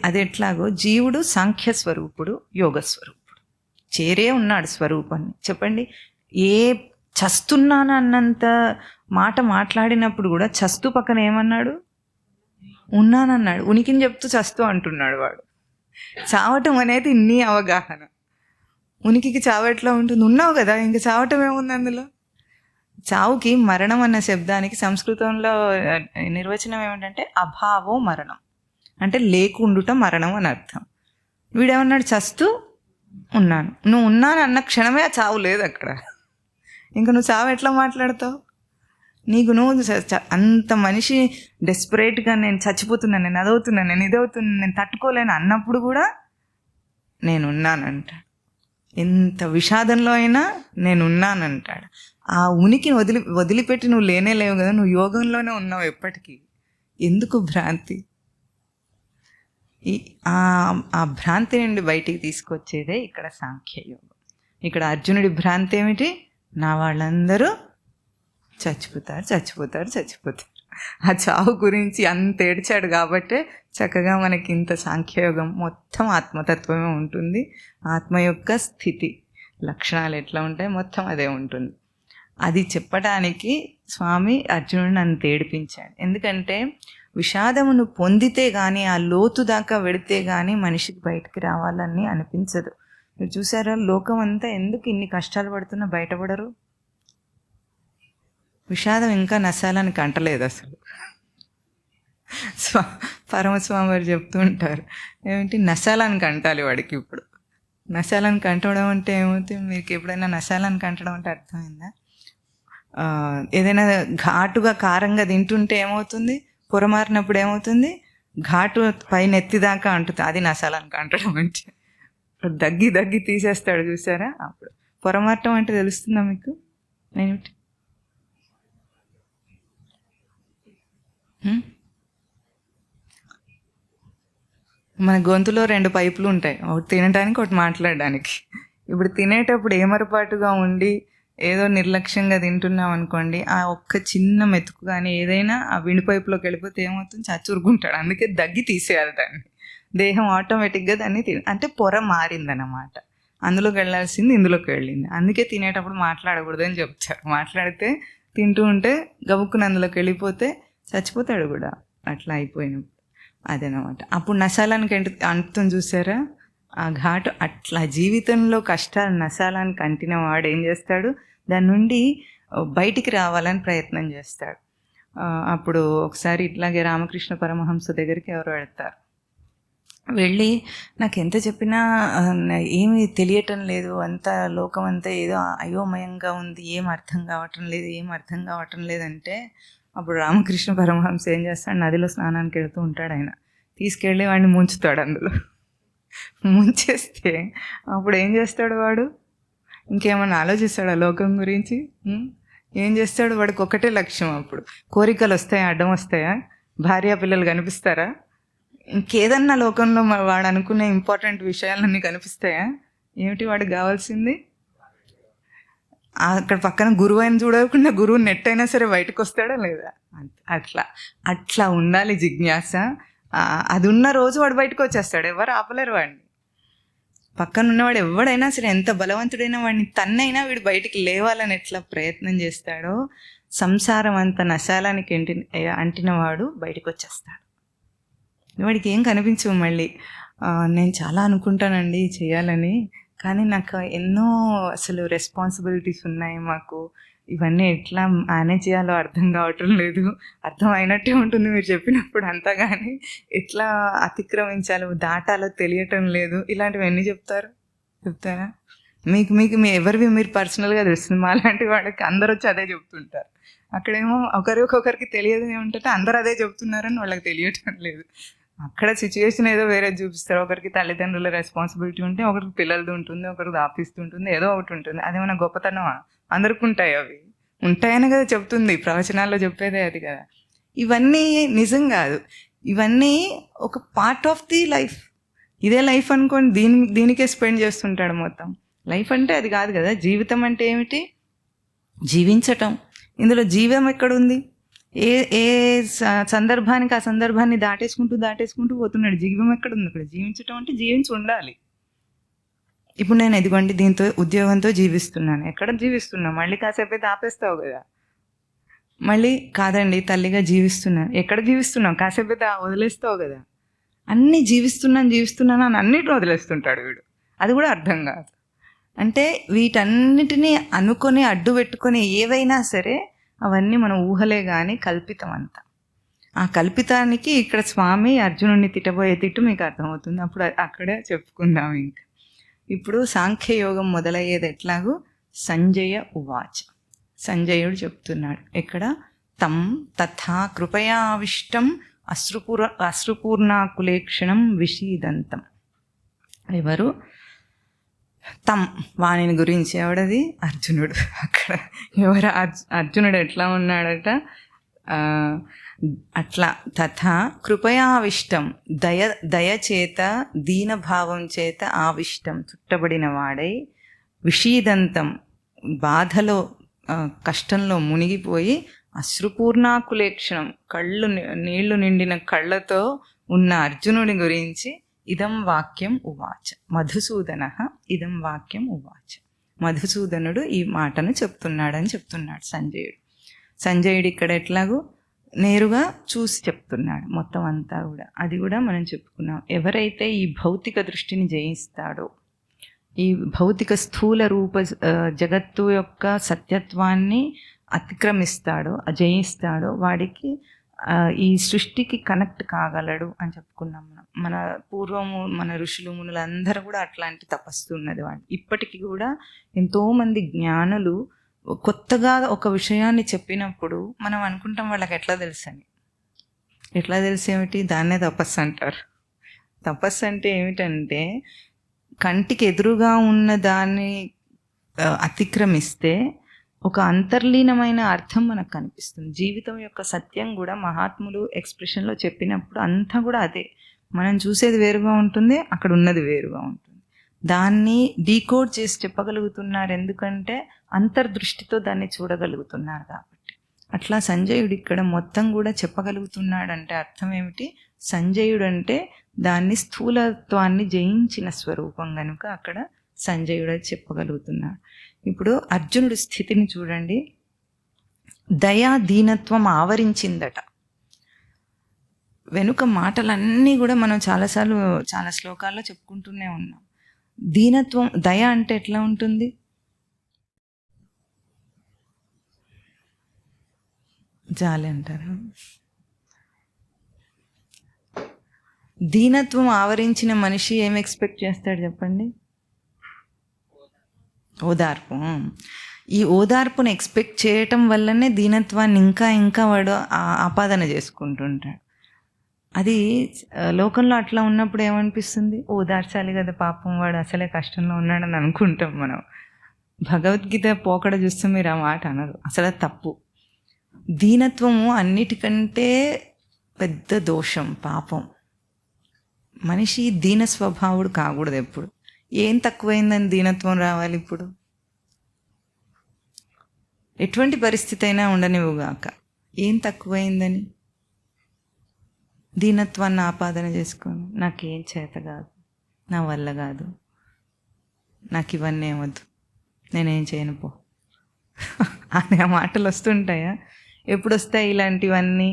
అది ఎట్లాగో జీవుడు సాంఖ్య స్వరూపుడు, యోగ స్వరూపుడు, చేరే ఉన్నాడు స్వరూపాన్ని. చెప్పండి, ఏ చస్తున్నాను అన్నంత మాట మాట్లాడినప్పుడు కూడా చస్తూ పక్కన ఏమన్నాడు? ఉన్నానన్నాడు. ఉనికిని చెప్తూ చస్తూ అంటున్నాడు వాడు. చావటం అనేది నీ అవగాహన. ఉనికికి చావు ఎట్లా ఉంటుంది? ఉన్నావు కదా, ఇంకా చావటం ఏముంది అందులో? చావుకి మరణం అన్న శబ్దానికి సంస్కృతంలో నిర్వచనం ఏమిటంటే అభావో మరణం, అంటే లేకుండుట మరణం అని అర్థం. వీడేమన్నాడు? చస్తూ ఉన్నాను. నువ్వు ఉన్నాను అన్న క్షణమే ఆ చావు లేదు అక్కడ. ఇంకా నువ్వు చావు ఎట్లా మాట్లాడతావు? నువ్వు అంత మనిషి డెస్పరేట్గా నేను చచ్చిపోతున్నాను, నేను అదవుతున్నాను, నేను ఇదవుతున్నాను, నేను తట్టుకోలేను అన్నప్పుడు కూడా నేనున్నానంటాడు. ఎంత విషాదంలో అయినా నేనున్నానంటాడు. ఆ ఉనికిని వదిలిపెట్టి నువ్వు లేవు కదా, నువ్వు యోగంలోనే ఉన్నావు ఎప్పటికీ. ఎందుకు భ్రాంతి? ఆ భ్రాంతి నుండి బయటికి తీసుకొచ్చేదే ఇక్కడ సాంఖ్యయోగం. ఇక్కడ అర్జునుడి భ్రాంతి ఏమిటి? నా వాళ్ళందరూ చచ్చిపోతారు. ఆ చావు గురించి అంత ఏడ్చాడు కాబట్టే చక్కగా మనకి ఇంత సాంఖ్యయోగం మొత్తం ఆత్మతత్వమే ఉంటుంది. ఆత్మ యొక్క స్థితి లక్షణాలు ఎట్లా ఉంటాయి మొత్తం అదే ఉంటుంది. అది చెప్పడానికి స్వామి అర్జునుడిని అంత ఏడిపించాడు. ఎందుకంటే విషాదమును పొందితే కానీ, ఆ లోతు దాకా వెడితే కానీ మనిషికి బయటికి రావాలని అనిపించదు. మీరు చూసారా, లోకం అంతా ఎందుకు ఇన్ని కష్టాలు పడుతున్నా బయటపడరు? విషాదం ఇంకా నశాలని కంటలేదు అసలు. పరమస్వామి వారు చెప్తూ ఉంటారు, ఏమిటి నశాలను కంటాలి వాడికి. ఇప్పుడు నశాలను కంటడం అంటే ఏమవుతుంది? మీకు ఎప్పుడైనా నశాలను కంటడం అంటే అర్థమైందా? ఏదైనా ఘాటుగా కారంగా తింటుంటే ఏమవుతుంది? పొరమారినప్పుడు ఏమవుతుంది? ఘాటు పైన ఎత్తిదాకా అంటుంది, అది నశాలను కంటడం అంటే. దగ్గి దగ్గి తీసేస్తాడు చూసారా? అప్పుడు పొరమారటం అంటే తెలుస్తుందా మీకు? ఏమిటి? మన గొంతులో 2 పైపులు ఉంటాయి, ఒకటి తినడానికి ఒకటి మాట్లాడడానికి. ఇప్పుడు తినేటప్పుడు ఏమరపాటుగా ఉండి ఏదో నిర్లక్ష్యంగా తింటున్నాం అనుకోండి, ఆ ఒక్క చిన్న మెతుకు కానీ ఏదైనా ఆ విండి పైపులోకి వెళ్ళిపోతే ఏమవుతుంది? చచ్చురుకుంటాడు. అందుకే దగ్గి తీసేయాలి దాన్ని. దేహం ఆటోమేటిక్గా దాన్ని అంటే పొర మారిందన్నమాట. అందులోకి వెళ్ళాల్సింది ఇందులోకి వెళ్ళింది. అందుకే తినేటప్పుడు మాట్లాడకూడదని చెప్తారు. మాట్లాడితే తింటూ ఉంటే గబుక్కున అందులోకి వెళ్ళిపోతే చచ్చిపోతాడు కూడా, అట్లా అయిపోయినప్పుడు. అదనమాట. అప్పుడు నశాలానికి అంటుతుంది చూసారా? ఆ ఘాటు అట్లా జీవితంలో కష్టాలు నశాలానికి అంటిన వాడు ఏం చేస్తాడు? దాని నుండి బయటికి రావాలని ప్రయత్నం చేస్తాడు. అప్పుడు ఒకసారి ఇట్లాగే రామకృష్ణ పరమహంస దగ్గరికి ఎవరు వెళ్తారు. వెళ్ళి నాకు ఎంత చెప్పినా ఏమీ తెలియటం లేదు, అంతా లోకం అంతా ఏదో అయోమయంగా ఉంది, ఏం అర్థం కావటం లేదంటే అప్పుడు రామకృష్ణ పరమహంస ఏం చేస్తాడు? నదిలో స్నానానికి వెళ్తూ ఉంటాడు. ఆయన తీసుకెళ్ళి వాడిని ముంచుతాడు. అందులో ముంచేస్తే అప్పుడు ఏం చేస్తాడు వాడు? ఇంకేమన్నా ఆలోచిస్తాడు ఆ లోకం గురించి? ఏం చేస్తాడు? వాడికి ఒకటే లక్ష్యం. అప్పుడు కోరికలు వస్తాయా? అడ్డం వస్తాయా? భార్య పిల్లలు కనిపిస్తారా? ఇంకేదన్నా లోకంలో వాడు అనుకునే ఇంపార్టెంట్ విషయాలన్నీ కనిపిస్తాయా? ఏమిటి వాడికి కావాల్సింది? అక్కడ పక్కన గురువు అయిన చూడకుండా గురువు నెట్ అయినా సరే బయటకు వస్తాడా లేదా? అట్లా ఉండాలి జిజ్ఞాస. అది ఉన్న రోజు వాడు బయటకు వచ్చేస్తాడు, ఎవరు ఆపలేరు వాడిని. పక్కన ఉన్నవాడు ఎవడైనా సరే, ఎంత బలవంతుడైనా వాడిని తన్నైనా వీడు బయటికి లేవాలని ఎట్లా ప్రయత్నం చేస్తాడో, సంసారం అంత నశాలానికి అంటిన వాడు బయటకు వచ్చేస్తాడు. వాడికి ఏం కనిపించవు మళ్ళీ. నేను చాలా అనుకుంటానండి చేయాలని, కానీ నాకు ఎన్నో అసలు రెస్పాన్సిబిలిటీస్ ఉన్నాయి, మాకు ఇవన్నీ ఎట్లా మేనేజ్ చేయాలో అర్థం కావటం లేదు. అర్థం అయినట్టే ఉంటుంది మీరు చెప్పినప్పుడు అంతా, కానీ ఎట్లా అతిక్రమించాలో దాటాలో తెలియటం లేదు. ఇలాంటివన్నీ చెప్తారా? మీకు ఎవరివి మీరు పర్సనల్గా తెలుస్తుంది. మా లాంటి వాళ్ళకి అందరూ వచ్చి అదే చెప్తుంటారు. అక్కడేమో ఒకరికి తెలియదు ఏమంటే అందరూ అదే చెప్తున్నారని వాళ్ళకి తెలియటం లేదు. అక్కడ సిచ్యువేషన్ ఏదో వేరే చూపిస్తారు. ఒకరికి తల్లిదండ్రుల రెస్పాన్సిబిలిటీ ఉంటే, ఒకరికి పిల్లలది ఉంటుంది, ఒకరికి ఆఫీస్ది ఉంటుంది, ఏదో ఒకటి ఉంటుంది. అదేమన్నా గొప్పతనమా? అందరికి ఉంటాయి. అవి ఉంటాయని కదా చెప్తుంది, ప్రవచనాల్లో చెప్పేదే అది కదా. ఇవన్నీ నిజం కాదు, ఇవన్నీ ఒక పార్ట్ ఆఫ్ ది లైఫ్. ఇదే లైఫ్ అనుకోండి, దీనికే స్పెండ్ చేస్తుంటాడు మొత్తం. లైఫ్ అంటే అది కాదు కదా. జీవితం అంటే ఏమిటి? జీవించటం. ఇందులో జీవం ఎక్కడుంది? ఏ సందర్భానికి ఆ సందర్భాన్ని దాటేసుకుంటూ పోతున్నాడు. జీవం ఎక్కడుంది అక్కడ? జీవించటం అంటే జీవించి ఉండాలి. ఇప్పుడు నేను ఇదిగోండి దీంతో ఉద్యోగంతో జీవిస్తున్నాను. ఎక్కడ జీవిస్తున్నా? మళ్ళీ కాసేపు అయితే ఆపేస్తావు కదా. మళ్ళీ కాదండి తల్లిగా జీవిస్తున్నాను. ఎక్కడ జీవిస్తున్నావు? కాసేపు అయితే వదిలేస్తావు కదా. అన్నీ జీవిస్తున్నాను అని అన్నిటిని వదిలేస్తుంటాడు వీడు. అది కూడా అర్థం కాదు. అంటే వీటన్నిటినీ అనుకొని అడ్డు పెట్టుకొని ఏవైనా సరే అవన్నీ మన ఊహలే కానీ కల్పితం అంతా. ఆ కల్పితానికి ఇక్కడ స్వామి అర్జునుడిని తిట్టబోయే తిట్టు మీకు అర్థమవుతుంది. అప్పుడు అక్కడే చెప్పుకుందాం. ఇంకా ఇప్పుడు సాంఖ్యయోగం మొదలయ్యేది ఎట్లాగూ సంజయ ఉవాచ. సంజయుడు చెప్తున్నాడు ఇక్కడ, తం తథా కృపయావిష్టం అశ్రుపూర్ణాకులేక్షణం విషీదంతం. ఎవరు? తం, వాణిని గురించి. ఎవడది? అర్జునుడు. అక్కడ ఎవరు? అర్జునుడు ఎట్లా ఉన్నాడట? అట్లా తథా కృపయావిష్టం, దయచేత దీనభావం చేత ఆవిష్టం, చుట్టబడిన వాడై, విషీదంతం, బాధలో కష్టంలో మునిగిపోయి, అశ్రుపూర్ణాకులేక్షణం, నీళ్లు నిండిన కళ్ళతో ఉన్న అర్జునుడి గురించి ఇదం వాక్యం ఉవాచ మధుసూదన. ఇదం వాక్యం ఉవాచ, మధుసూదనుడు ఈ మాటను చెప్తున్నాడు సంజయుడు. సంజయుడు ఇక్కడ ఎట్లాగూ నేరుగా చూసి చెప్తున్నాడు మొత్తం అంతా కూడా. అది కూడా మనం చెప్పుకున్నాం. ఎవరైతే ఈ భౌతిక దృష్టిని జయిస్తాడో, ఈ భౌతిక స్థూల రూప జగత్తు యొక్క సత్యత్వాన్ని అతిక్రమిస్తాడో, జయిస్తాడో, వాడికి ఈ సృష్టికి కనెక్ట్ కాగలడు అని చెప్పుకున్నాం మనం. మన పూర్వము మన ఋషులు మునులు అందరూ కూడా అట్లాంటి తపస్సు ఉన్నది వాళ్ళు. ఇప్పటికీ కూడా ఎంతోమంది జ్ఞానులు కొత్తగా ఒక విషయాన్ని చెప్పినప్పుడు మనం అనుకుంటాం వాళ్ళకి ఎట్లా తెలుసు అని. ఎట్లా తెలుసు ఏమిటి? దాన్నే తపస్సు అంటారు. తపస్సు అంటే ఏమిటంటే కంటికి ఎదురుగా ఉన్న దాన్ని అతిక్రమిస్తే ఒక అంతర్లీనమైన అర్థం మనకు కనిపిస్తుంది. జీవితం యొక్క సత్యం కూడా మహాత్ములు ఎక్స్ప్రెషన్లో చెప్పినప్పుడు అంతా కూడా అదే. మనం చూసేది వేరుగా ఉంటుంది, అక్కడ ఉన్నది వేరుగా ఉంటుంది. దాన్ని డీకోడ్ చేసి చెప్పగలుగుతున్నారు, ఎందుకంటే అంతర్దృష్టితో దాన్ని చూడగలుగుతున్నారు కాబట్టి. అట్లా సంజయుడు ఇక్కడ మొత్తం కూడా చెప్పగలుగుతున్నాడంటే అర్థం ఏమిటి? సంజయుడు అంటే దాన్ని స్థూలత్వాన్ని జయించిన స్వరూపం కనుక అక్కడ సంజయుడు చెప్పగలుగుతున్నాడు. ఇప్పుడు అర్జునుడి స్థితిని చూడండి. దయా దీనత్వం ఆవరించిందట. వెనుక మాటలన్నీ కూడా మనం చాలాసార్లు చాలా శ్లోకాల్లో చెప్పుకుంటూనే ఉన్నాం. దీనత్వం, దయ అంటే ఎట్లా ఉంటుంది? జాలి అంటారా? దీనత్వం ఆవరించిన మనిషి ఏం ఎక్స్పెక్ట్ చేస్తాడు చెప్పండి? ఓదార్పు. ఈ ఓదార్పును ఎక్స్పెక్ట్ చేయటం వల్లనే దీనత్వాన్ని ఇంకా ఇంకా వాడు ఆపాదన చేసుకుంటుంటాడు. అది లోకంలో అట్లా ఉన్నప్పుడు ఏమనిపిస్తుంది? ఓదార్చాలి కదా పాపం, వాడు అసలే కష్టంలో ఉన్నాడని అనుకుంటాం మనం. భగవద్గీత పోకడ చూస్తే మీరు ఆ మాట అనరు, అసలు తప్పు. దీనత్వము అన్నిటికంటే పెద్ద దోషం, పాపం. మనిషి దీన స్వభావుడు కాకూడదు ఎప్పుడు. ఏం తక్కువైందని దీనత్వం రావాలి ఇప్పుడు? ఎటువంటి పరిస్థితి అయినా ఉండనివ్వుగాక, ఏం తక్కువైందని దీనత్వాన్ని ఆపాదన చేసుకొని నాకేం చేత కాదు, నా వల్ల కాదు, నాకు ఇవన్నీ ఏమొద్దు, నేనేం చేయను పో అనే మాటలు వస్తుంటాయా? ఎప్పుడు వస్తాయి ఇలాంటివన్నీ?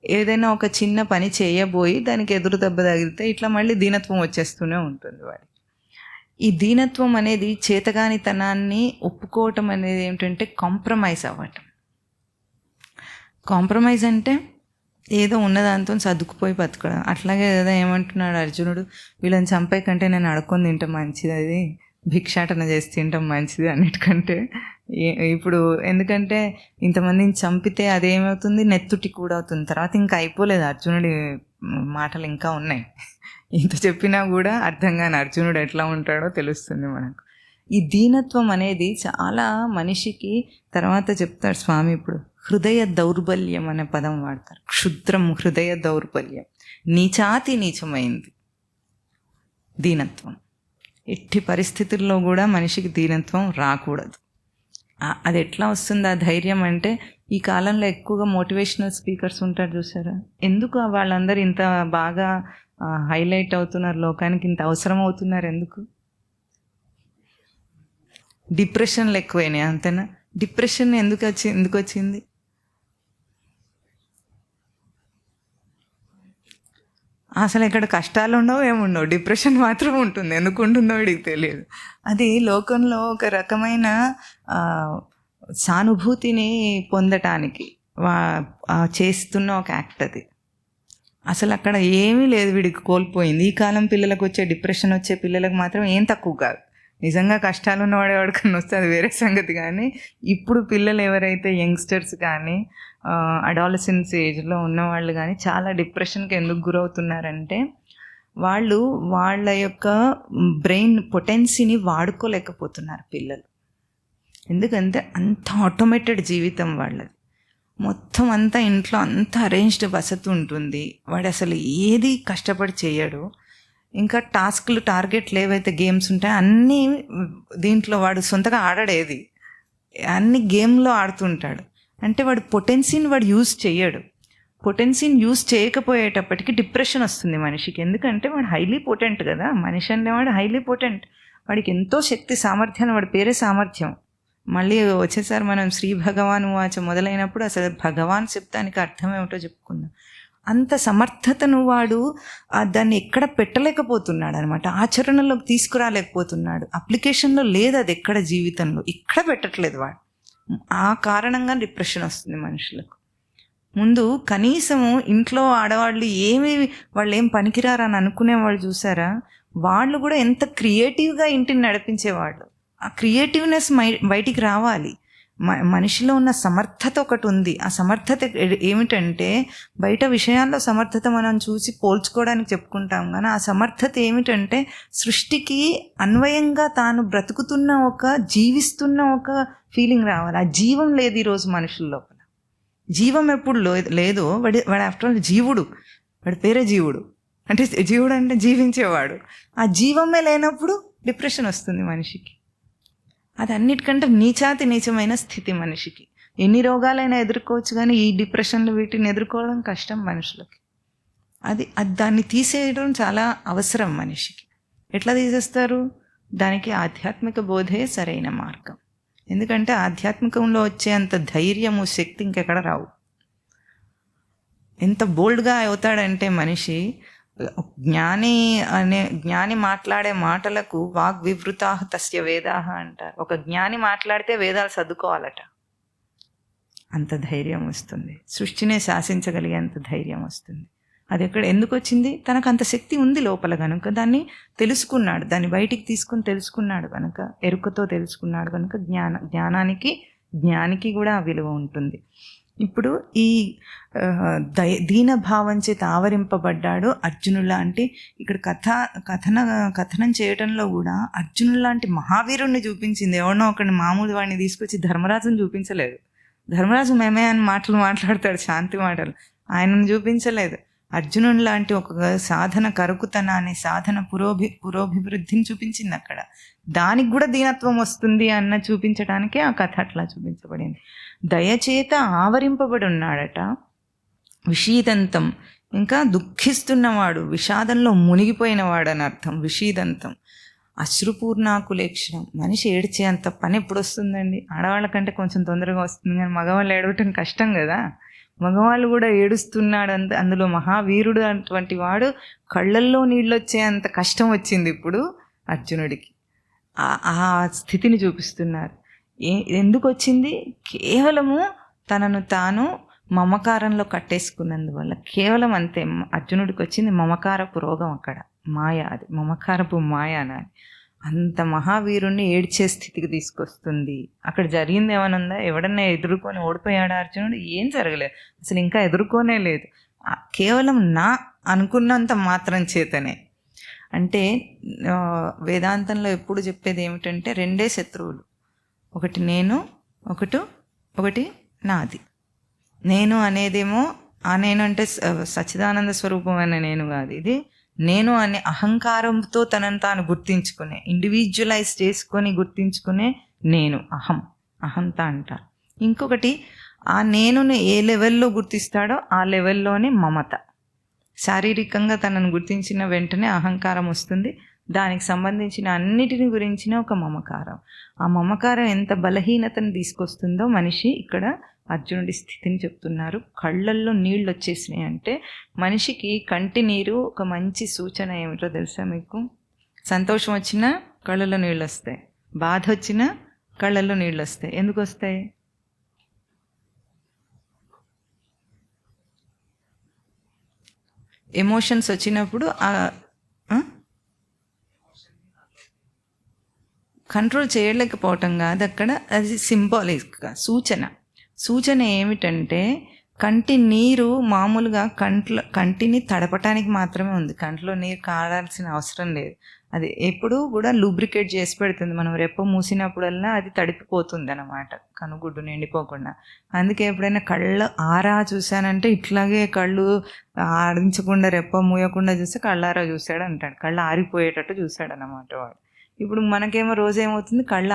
ఏదైనా ఒక చిన్న పని చేయబోయి దానికి ఎదురు దెబ్బ తగిలితే ఇట్లా మళ్ళీ దీనత్వం వచ్చేస్తూనే ఉంటుంది వాడికి. ఈ దీనత్వం అనేది చేతగానితనాన్ని ఒప్పుకోవటం అనేది ఏమిటంటే కాంప్రమైజ్ అవ్వటం. కాంప్రమైజ్ అంటే ఏదో ఉన్నదాంతో సర్దుకుపోయి బతకడం. అట్లాగే కదా ఏమంటున్నాడు అర్జునుడు, వీళ్ళని చంపే కంటే నేను అడుక్కొని తింటాం మంచిది, అది భిక్షాటన చేసి తింటాం మంచిది అన్నిటికంటే. ఇప్పుడు ఎందుకంటే ఇంతమందిని చంపితే అదేమవుతుంది? నెత్తుటి కూడా అవుతుంది. తర్వాత ఇంకా అయిపోలేదు, అర్జునుడి మాటలు ఇంకా ఉన్నాయి. ఇంత చెప్పినా కూడా అర్థం కాని అర్జునుడు ఎట్లా ఉంటాడో తెలుస్తుంది మనకు. ఈ దీనత్వం అనేది చాలా మనిషికి, తర్వాత చెప్తాడు స్వామి ఇప్పుడు, హృదయ దౌర్బల్యం అనే పదం వాడతారు. క్షుద్రం, హృదయ దౌర్బల్యం, నీచాతి నీచమైంది దీనత్వం. ఎట్టి పరిస్థితుల్లో కూడా మనిషికి దీనత్వం రాకూడదు. అది ఎట్లా వస్తుంది ఆ ధైర్యం అంటే, ఈ కాలంలో ఎక్కువగా మోటివేషనల్ స్పీకర్స్ ఉంటారు చూసారా? ఎందుకు వాళ్ళందరూ ఇంత బాగా హైలైట్ అవుతున్నారు, లోకానికి ఇంత అవసరం అవుతున్నారు? ఎందుకు? డిప్రెషన్లు ఎక్కువైనాయి, అంతేనా? డిప్రెషన్ ఎందుకు వచ్చింది? అసలు ఇక్కడ కష్టాలు ఉండవు, ఏముండవు, డిప్రెషన్ మాత్రం ఉంటుంది. ఎందుకు ఉంటుందో వీడికి తెలియదు. అది లోకంలో ఒక రకమైన సానుభూతిని పొందటానికి చేస్తున్న ఒక యాక్ట్ అది. అసలు అక్కడ ఏమీ లేదు, వీడికి కోల్పోయింది. ఈ కాలం పిల్లలకు వచ్చే డిప్రెషన్ వచ్చే పిల్లలకు మాత్రం ఏం తక్కువ కాదు. నిజంగా కష్టాలు ఉన్నవాడు ఎవరికన్నా వస్తే అది వేరే సంగతి. కానీ ఇప్పుడు పిల్లలు ఎవరైతే యంగ్స్టర్స్ కానీ అడాలసెన్స్ ఏజ్లో ఉన్నవాళ్ళు కానీ చాలా డిప్రెషన్కి ఎందుకు గురవుతున్నారంటే, వాళ్ళు వాళ్ళ యొక్క బ్రెయిన్ పొటెన్సీని వాడుకోలేకపోతున్నారు పిల్లలు. ఎందుకంటే అంత ఆటోమేటెడ్ జీవితం వాళ్ళది. మొత్తం అంతా ఇంట్లో అంత అరేంజ్డ్ వసతి ఉంటుంది. వాడు అసలు ఏది కష్టపడి చేయడు. ఇంకా టాస్క్లు, టార్గెట్లు ఏవైతే గేమ్స్ ఉంటాయో అన్నీ దీంట్లో వాడు సొంతగా ఆడడేది, అన్ని గేమ్లో ఆడుతుంటాడు. అంటే వాడు పొటెన్సీని వాడు యూజ్ చేయడు. పొటెన్సీని యూజ్ చేయకపోయేటప్పటికి డిప్రెషన్ వస్తుంది మనిషికి. ఎందుకంటే వాడు హైలీ పొటెంట్ కదా, మనిషి అనేవాడు హైలీ పొటెంట్. వాడికి ఎంతో శక్తి, సామర్థ్యాన్ని, వాడి పేరే సామర్థ్యం. మళ్ళీ వచ్చేసారి మనం శ్రీ భగవాన్ వాచ మొదలైనప్పుడు అసలు భగవాన్ శబ్దానికి అర్థం ఏమిటో చెప్పుకుందాం. అంత సమర్థతను వాడు దాన్ని ఎక్కడ పెట్టలేకపోతున్నాడు అనమాట, ఆచరణలోకి తీసుకురాలేకపోతున్నాడు. అప్లికేషన్లో లేదు అది, ఎక్కడ జీవితంలో ఎక్కడ పెట్టట్లేదు వాడు. ఆ కారణంగా డిప్రెషన్ వస్తుంది మనుషులకు. ముందు కనీసము ఇంట్లో ఆడవాళ్ళు వాళ్ళు ఏం పనికిరారని అనుకునేవాళ్ళు చూసారా, వాళ్ళు కూడా ఎంత క్రియేటివ్గా ఇంటిని నడిపించేవాళ్ళు. ఆ క్రియేటివ్నెస్ బయటికి రావాలి. మనిషిలో ఉన్న సమర్థత ఒకటి ఉంది. ఆ సమర్థత ఏమిటంటే, బయట విషయాల్లో సమర్థత మనం చూసి పోల్చుకోవడానికి చెప్పుకుంటాం, కానీ ఆ సమర్థత ఏమిటంటే సృష్టికి అన్వయంగా తాను బ్రతుకుతున్న జీవిస్తున్న ఒక ఫీలింగ్ రావాలి. ఆ జీవం లేదు ఈరోజు మనుషుల లోపల. జీవం ఎప్పుడు లేదో వాడు ఆఫ్టర్ ఆల్ జీవుడు, వాడి పేరే జీవుడు. అంటే జీవుడు అంటే జీవించేవాడు. ఆ జీవమే లేనప్పుడు డిప్రెషన్ వస్తుంది మనిషికి. అది అన్నిటికంటే నీచమైన స్థితి మనిషికి. ఎన్ని రోగాలైనా ఎదుర్కోవచ్చు, కానీ ఈ డిప్రెషన్లు వీటిని ఎదుర్కోవడం కష్టం మనుషులకి. అది దాన్ని తీసేయడం చాలా అవసరం మనిషికి. ఎట్లా తీసేస్తారు? దానికి ఆధ్యాత్మిక బోధే సరైన మార్గం. ఎందుకంటే ఆధ్యాత్మికంలో వచ్చే అంత ధైర్యము, శక్తి ఇంకెక్కడ రావు. ఎంత బోల్డ్గా అవుతాడంటే మనిషి, జ్ఞాని మాట్లాడే మాటలకు వాగ్వివృతాః తస్య వేదాః అంటారు. ఒక జ్ఞాని మాట్లాడితే వేదాలు సర్దుకోవాలట. అంత ధైర్యం వస్తుంది. సృష్టినే శాసించగలిగేంత ధైర్యం వస్తుంది. అది ఎందుకు వచ్చింది? తనకు అంత శక్తి ఉంది లోపల కనుక దాన్ని తెలుసుకున్నాడు, దాన్ని బయటికి తీసుకుని తెలుసుకున్నాడు కనుక, ఎరుకతో తెలుసుకున్నాడు కనుక జ్ఞానికి కూడా ఆ విలువ ఉంటుంది. ఇప్పుడు ఈ దీనభావం చేత ఆవరింపబడ్డాడు అర్జునుడు లాంటి. ఇక్కడ కథనం చేయడంలో కూడా అర్జునుడు లాంటి మహావీరుణ్ణి చూపించింది. ఎవరినో ఒకరిని మామూలు వాడిని తీసుకొచ్చి ధర్మరాజుని చూపించలేదు. ధర్మరాజు మేమే అని మాట్లాడతాడు, శాంతి మాటలు. ఆయనను చూపించలేదు. అర్జునుడు లాంటి ఒక సాధన కరుకుతనాన్ని, సాధన పురోభివృద్ధిని చూపించింది అక్కడ. దానికి కూడా దీనత్వం వస్తుంది అన్న చూపించడానికే ఆ కథ అట్లా చూపించబడింది. దయచేత ఆవరింపబడి ఉన్నాడట. విషీదంతం, ఇంకా దుఃఖిస్తున్నవాడు, విషాదంలో మునిగిపోయినవాడు అని అర్థం. విషీదంతం అశ్రుపూర్ణాకులేక్షణం. మనిషి ఏడ్చే అంత పని ఎప్పుడు వస్తుందండి? ఆడవాళ్ళకంటే కొంచెం తొందరగా వస్తుంది, కానీ మగవాళ్ళు ఏడవటం కష్టం కదా. మగవాళ్ళు కూడా ఏడుస్తున్నాడు. అందులో మహావీరుడు అటువంటి వాడు కళ్ళల్లో నీళ్ళు వచ్చే అంత కష్టం వచ్చింది ఇప్పుడు అర్జునుడికి. ఆ స్థితిని చూపిస్తున్నారు. ఎందుకు వచ్చింది? కేవలము తనను తాను మమకారంలో కట్టేసుకున్నందువల్ల. కేవలం అంతే. అర్జునుడికి వచ్చింది మమకారపు రోగం. అక్కడ మాయ, అది మమకారపు మాయ అని. అంత మహావీరుణ్ణి ఏడ్చే స్థితికి తీసుకొస్తుంది. అక్కడ జరిగింది ఏమైనా ఉందా? ఎవడన్నా ఎదుర్కొని ఓడిపోయాడా అర్జునుడు? ఏం జరగలేదు అసలు, ఇంకా ఎదుర్కొనే లేదు. కేవలం నా అనుకున్నంత మాత్రం చేతనే. అంటే వేదాంతంలో ఎప్పుడు చెప్పేది ఏమిటంటే, రెండే శత్రువులు, ఒకటి నేను, ఒకటి నాది. నేను అనేదేమో, ఆ నేను అంటే సచ్చిదానంద స్వరూపమైన నేను కాదు. ఇది నేను అనే అహంకారంతో తనను తాను గుర్తించుకునే, ఇండివిజువలైజ్ చేసుకొని గుర్తించుకునే నేను, అహంత అంటారు. ఇంకొకటి ఆ నేనుని ఏ లెవెల్లో గుర్తిస్తాడో ఆ లెవెల్లోనే మమత. శారీరకంగా తనను గుర్తించిన వెంటనే అహంకారం వస్తుంది. దానికి సంబంధించిన అన్నిటిని గురించిన ఒక మమకారం. ఆ మమకారం ఎంత బలహీనతను తీసుకొస్తుందో మనిషి, ఇక్కడ అర్జునుడి స్థితిని చెప్తున్నారు. కళ్ళల్లో నీళ్ళు వచ్చేసినాయి అంటే, మనిషికి కంటి నీరు ఒక మంచి సూచన ఏమిటో తెలుసా మీకు? సంతోషం వచ్చినా కళ్ళల్లో నీళ్ళు వస్తాయి, బాధ వచ్చినా కళ్ళల్లో నీళ్ళు వస్తాయి. ఎందుకు వస్తాయి? ఎమోషన్స్ వచ్చినప్పుడు కంట్రోల్ చేయలేకపోవటం కాదు అక్కడ, అది సింబాలిక్గా సూచన ఏమిటంటే, కంటి నీరు మామూలుగా కంటిని తడపటానికి మాత్రమే ఉంది. కంట్లో నీరు కాడాల్సిన అవసరం లేదు. అది ఎప్పుడూ కూడా లూబ్రికేట్ చేసి పెడుతుంది. మనం రెప్ప మూసినప్పుడల్లా అది తడిపిపోతుంది అన్నమాట, కనుగుడ్డు నిండిపోకుండా. అందుకే ఎప్పుడైనా కళ్ళ ఆరా చూశానంటే, ఇట్లాగే కళ్ళు ఆడించకుండా రెప్ప మూయకుండా చూస్తే కళ్ళారా చూశాడు అంటాడు. కళ్ళు ఆరిపోయేటట్టు చూశాడు అన్నమాట వాడు. ఇప్పుడు మనకేమో రోజు ఏమవుతుంది, కళ్ళు